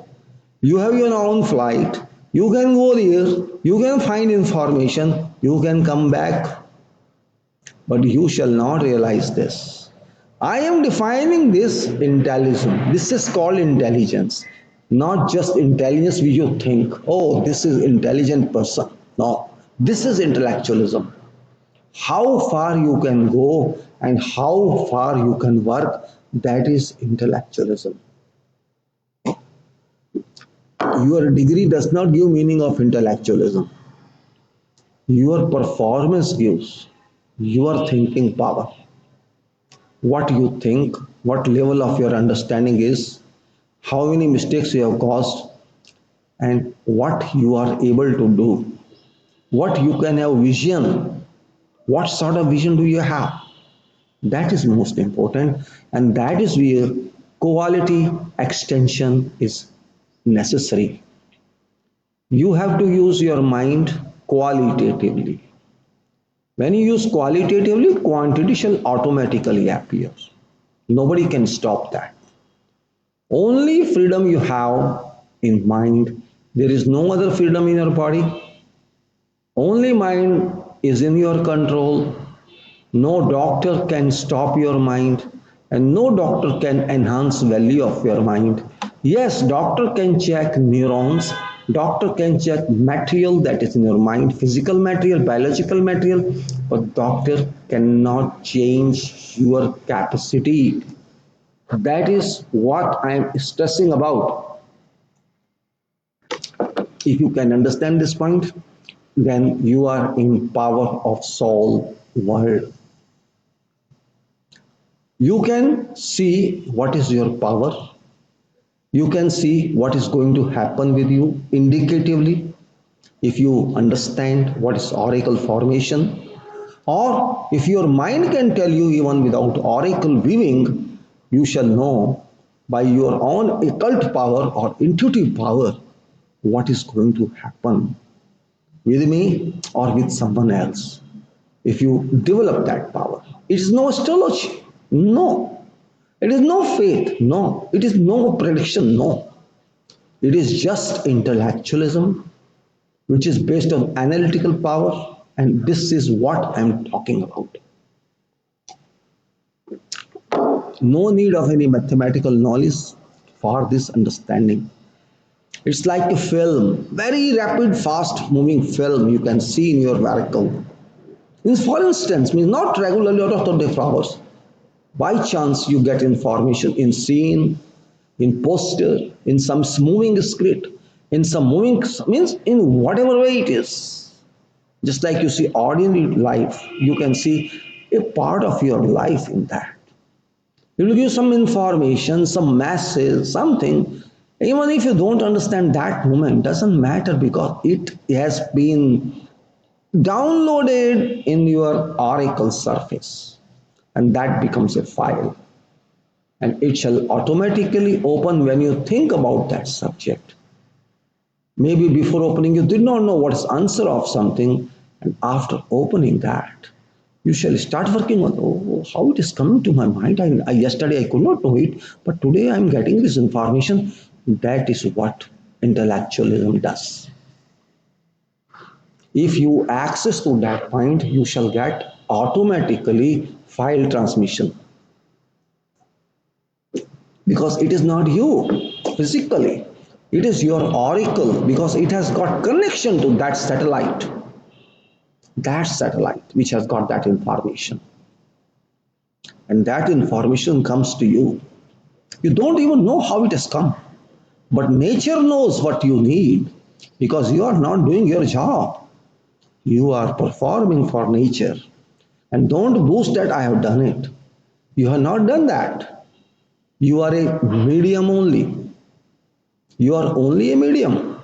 You have your own flight. You can go there. You can find information. You can come back. But you shall not realize this. I am defining this intelligence. This is called intelligence. Not just intelligence which you think, oh, this is intelligent person. No, this is intellectualism. How far you can go and how far you can work, that is intellectualism. Your degree does not give meaning of intellectualism. Your performance gives your thinking power. What you think, what level of your understanding is, how many mistakes you have caused, and what you are able to do. What you can have vision. What sort of vision do you have? That is most important, and that is where quality extension is necessary. You have to use your mind qualitatively. When you use qualitatively, quantity shall automatically appear. Nobody can stop that. Only freedom you have in mind. There is no other freedom in your body. Only mind is in your control. No doctor can stop your mind, and no doctor can enhance value of your mind. Yes, doctor can check neurons, doctor can check material that is in your mind, physical material, biological material, but doctor cannot change your capacity. That is what I am stressing about. If you can understand this point, then you are in power of soul world. You can see what is your power. You can see what is going to happen with you indicatively if you understand what is oracle formation, or if your mind can tell you even without oracle viewing, you shall know by your own occult power or intuitive power what is going to happen with me or with someone else. If you develop that power, it is no astrology, no. It is no faith, no. It is no prediction, no. It is just intellectualism, which is based on analytical power, and this is what I'm talking about. No need of any mathematical knowledge for this understanding. It's like a film, very rapid, fast moving film you can see in your vehicle. Means for instance, means not regularly out of 24 hours. By chance you get information in scene, in poster, in some moving script, in some moving means in whatever way it is. Just like you see ordinary life, you can see a part of your life in that. It will give some information, some message, something. Even if you don't understand that moment, doesn't matter because it has been downloaded in your oracle surface, and that becomes a file, and it shall automatically open when you think about that subject. Maybe before opening you did not know what is answer of something, and after opening that you shall start working on, oh, how it is coming to my mind. Yesterday I could not know it, but today I am getting this information. That is what intellectualism does. If you access to that point, you shall get automatically file transmission because it is not you physically. It is your oracle because it has got connection to that satellite which has got that information, and that information comes to you. You don't even know how it has come, but nature knows what you need because you are not doing your job. You are performing for nature, and don't boast that I have done it. You have not done that. You are a medium only. You are only a medium.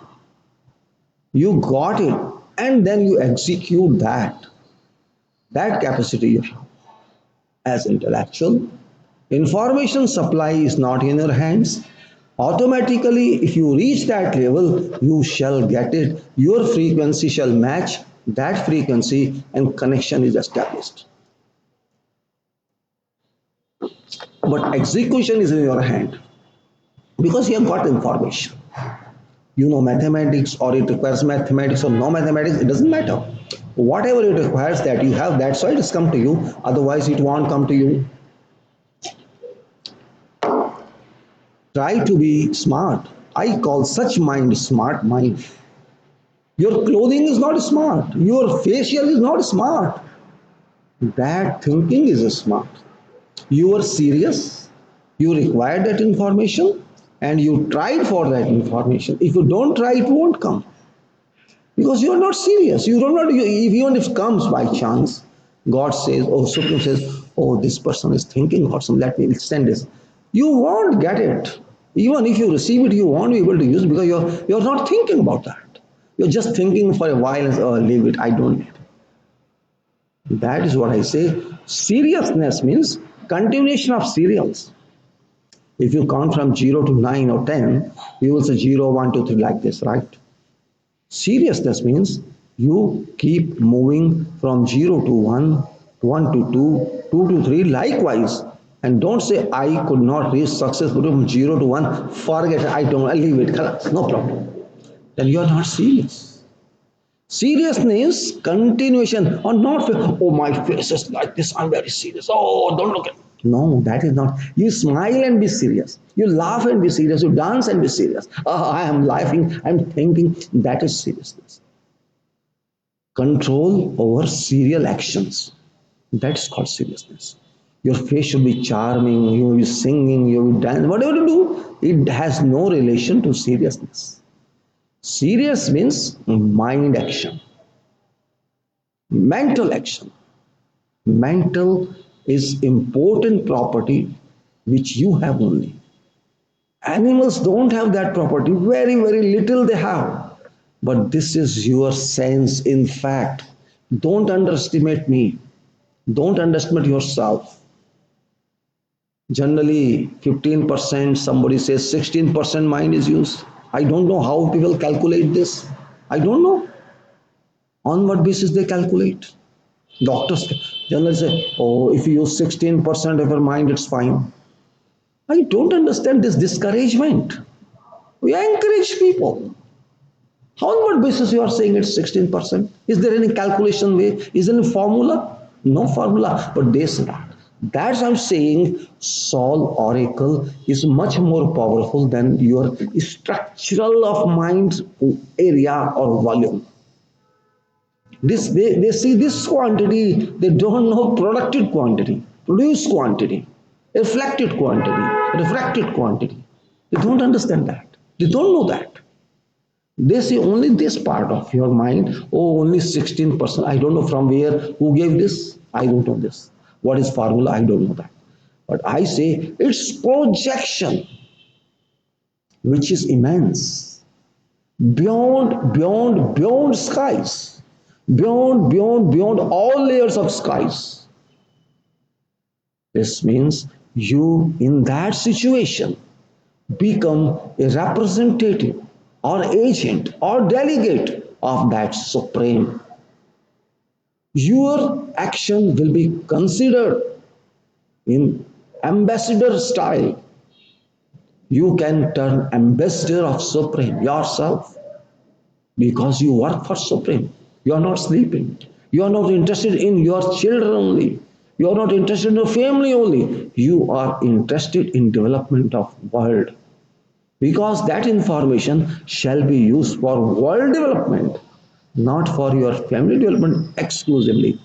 You got it, and then you execute that. That capacity you have as intellectual. Information supply is not in your hands. Automatically, if you reach that level, you shall get it. Your frequency shall match that frequency, and connection is established. But execution is in your hand because you have got information. You know mathematics, or it requires mathematics or no mathematics, it doesn't matter. Whatever it requires, that you have, that's why it's come to you. Otherwise, it won't come to you. Try to be smart. I call such mind smart mind. Your clothing is not smart. Your facial is not smart. That thinking is smart. You are serious. You require that information and you tried for that information. If you don't try, it won't come because you are not serious. You don't know. Even if it comes by chance, God says, or Supreme says, oh, this person is thinking or something, let me extend this. You won't get it. Even if you receive it, you won't be able to use it because you're not thinking about that. You're just thinking for a while and oh, leave it. I don't need it. That is what I say. Seriousness means continuation of serials. If you count from 0 to 9 or 10, you will say 0, 1, 2, 3 like this, right? Seriousness means you keep moving from 0 to 1, 1 to 2, 2 to 3, likewise. And don't say, I could not reach success from 0 to 1, forget it, I don't, I leave it, no problem. Then you are not serious. Seriousness, continuation, or not, oh, my face is like this, I'm very serious. Oh, don't look at me. No, that is not. You smile and be serious. You laugh and be serious. You dance and be serious. Oh, I am laughing, I'm thinking. That is seriousness. Control over serial actions. That's called seriousness. Your face should be charming, you will be singing, you will dance, whatever you do, it has no relation to seriousness. Serious means mind action, mental action. Mental is important property which you have only. Animals don't have that property, very, very little they have. But this is your sense, in fact. Don't underestimate me. Don't underestimate yourself. Generally, 15%, somebody says 16% mind is used. I don't know how people calculate this. I don't know on what basis they calculate. Doctors generally say, oh, if you use 16% of your mind, it's fine. I don't understand this discouragement. We encourage people. How on what basis you are saying it's 16%? Is there any calculation way? Is there any formula? No formula, but they say that. That's I'm saying Sol Oracle is much more powerful than your structural of mind area or volume. They see this quantity, they don't know productive quantity, produced quantity, reflected quantity, refracted quantity. They don't understand that. They don't know that. They see only this part of your mind. Oh, only 16%. I don't know from where, who gave this. I don't know this. What is formula? I don't know that. But I say it's projection, which is immense, beyond skies, beyond all layers of skies. This means you, in that situation, become a representative or agent or delegate of that supreme. Your action will be considered in ambassador style. You can turn ambassador of supreme yourself because you work for supreme. You are not sleeping. You are not interested in your children only. You are not interested in your family only. You are interested in development of world, because that information shall be used for world development, not for your family development exclusively.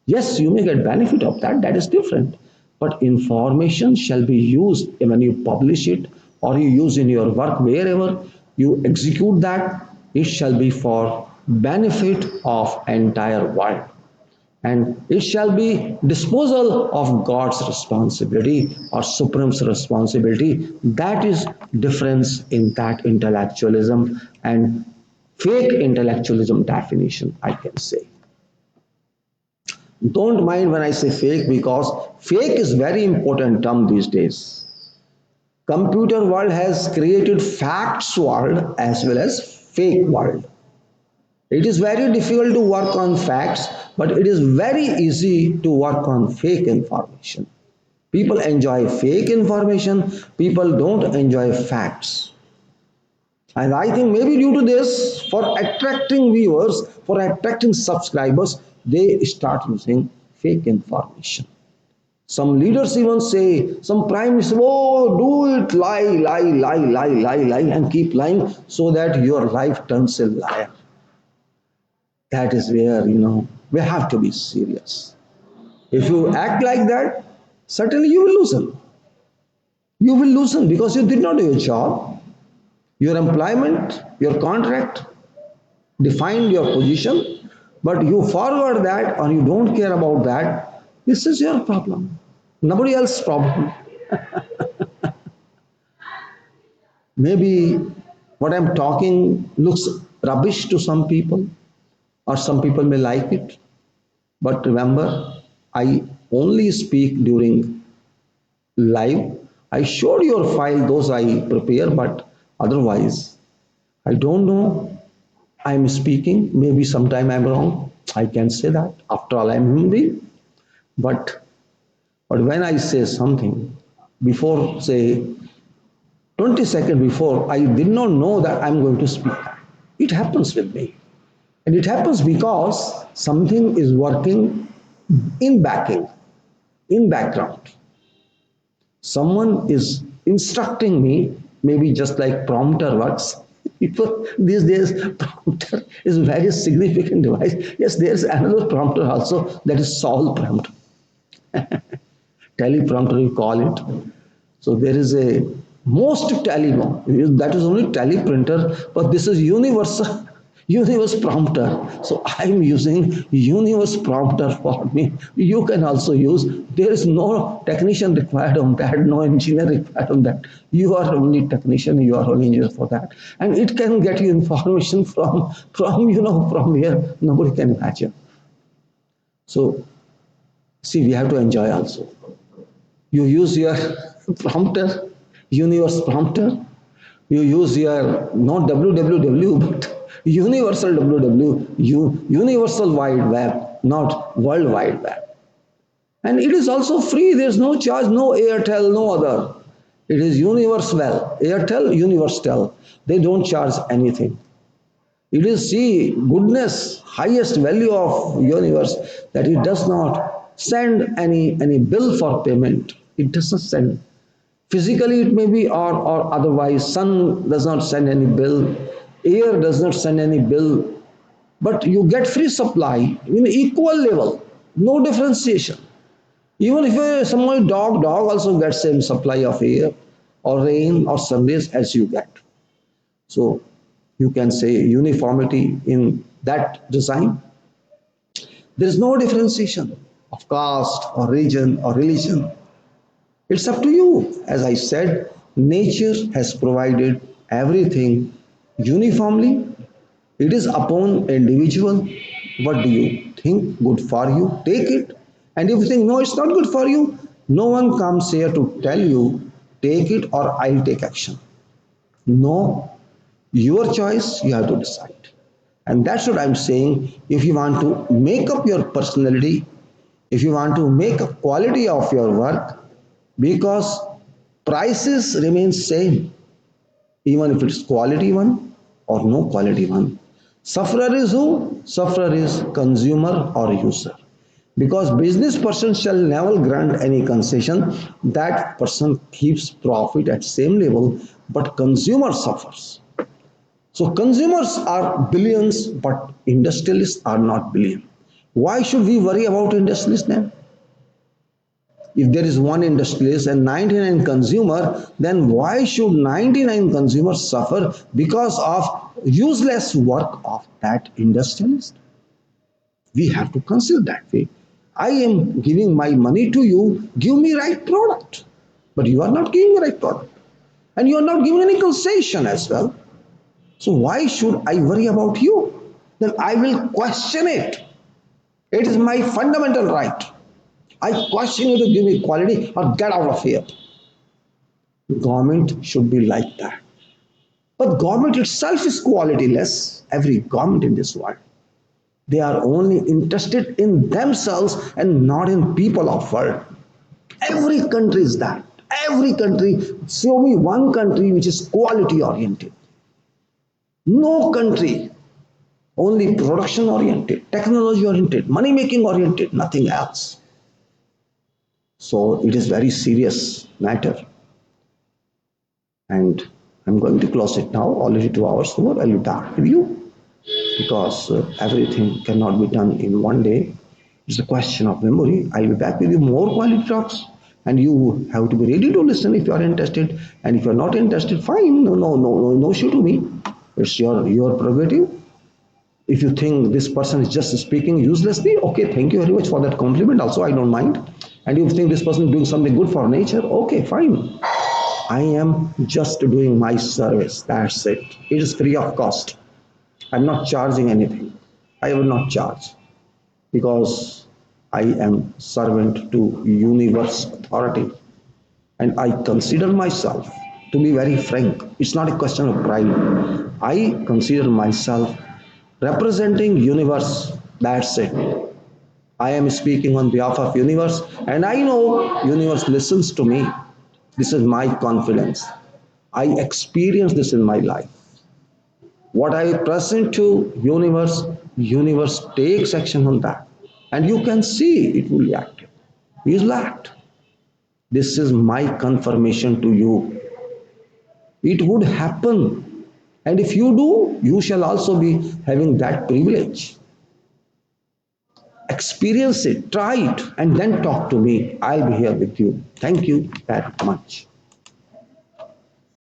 Yes, you may get benefit of that, that is different. But information shall be used when you publish it or you use in your work, wherever you execute that, it shall be for benefit of entire world. and it shall be disposal of God's responsibility or Supreme's responsibility. That is difference in that intellectualism and fake intellectualism definition, I can say. Don't mind when I say fake because fake is very important term these days. Computer world has created facts world as well as fake world. It is very difficult to work on facts, but it is very easy to work on fake information. People enjoy fake information, people don't enjoy facts. And I think maybe due to this, for attracting viewers, for attracting subscribers, they start using fake information. Some leaders even say, some prime minister, oh, do it, lie, lie, lie, lie, lie, lie, and keep lying so that your life turns a liar. That is where, we have to be serious. If you act like that, certainly you will loosen. You will loosen because you did not do your job. Your employment, your contract defined your position, but you forward that or you don't care about that. This is your problem. Nobody else's problem. Maybe what I'm talking looks rubbish to some people, or some people may like it. But remember, I only speak during live. I showed your file, those I prepare, but otherwise, I don't know. I'm speaking, maybe sometime I'm wrong. I can say that. After all, I'm human being. But when I say something, before say 20 seconds before, I did not know that I'm going to speak. It happens with me. And it happens because something is working in backing, in background. Someone is instructing me, maybe just like prompter works. People these days, prompter is a very significant device. Yes, there's another prompter also, that is Saul prompter, teleprompter you call it. So there is a most telephone that is only teleprinter, but this is universal universe prompter. So I'm using universe prompter for me. You can also use. There is no technician required on that, no engineer required on that. You are only technician, you are only engineer for that, and it can get you information from where nobody can imagine. So see, we have to enjoy also. You use your prompter, universe prompter. You use your not www but universal www, universal wide web, not world wide web. And it is also free. There's no charge, no Airtel, no other. It is universal, Airtel, universal. They don't charge anything. It is see goodness, highest value of universe, that it does not send any bill for payment. It does not send. Physically it may be, or otherwise. Sun does not send any bill, air does not send any bill, but you get free supply in equal level, no differentiation. Even if someone dog also gets same supply of air or rain or sun rays as you get. So you can say uniformity in that design. There is no differentiation of caste or region or religion. It's up to you. As I said, nature has provided everything uniformly. It is upon individual. What do you think good for you? Take it. And if you think no, it's not good for you, no one comes here to tell you take it or I'll take action. No, your choice, you have to decide. And that's what I'm saying. If you want to make up your personality, if you want to make up quality of your work, because prices remain same, even if it's quality one or no quality one. Sufferer is who? Sufferer is consumer or user. Because business person shall never grant any concession, that person keeps profit at same level, but consumer suffers. So consumers are billions, but industrialists are not billion. Why should we worry about industrialists then? If there is one industrialist and 99 consumer, then why should 99 consumers suffer because of useless work of that industrialist? We have to consider that way. I am giving my money to you, give me right product. But you are not giving me right product. And you are not giving any concession as well. So why should I worry about you? Then I will question it. It is my fundamental right. I question you to give me quality or get out of here. Government should be like that. But government itself is qualityless. Every government in this world. They are only interested in themselves and not in people of world. Every country is that. Every country, show me one country which is quality oriented. No country, only production oriented, technology oriented, money making oriented, nothing else. So it is very serious matter. And I'm going to close it now. Already 2 hours more. I'll be back with you because everything cannot be done in one day. It's a question of memory. I'll be back with you more quality talks. And you have to be ready to listen if you are interested. And if you are not interested, fine. No issue to me. It's your prerogative. If you think this person is just speaking uselessly, okay, thank you very much for that compliment. Also, I don't mind. And if you think this person is doing something good for nature, okay, fine. I am just doing my service. That's it. It is free of cost. I'm not charging anything. I will not charge because I am servant to universe authority. And I consider myself, to be very frank, it's not a question of pride. I consider myself representing universe. That's it. I am speaking on behalf of universe and I know universe listens to me. This is my confidence. I experience this in my life. What I present to universe takes action on that. And you can see it will act. It will act. This is my confirmation to you. It would happen. And if you do, you shall also be having that privilege. Experience it, try it, and then talk to me. I'll be here with you. Thank you very much.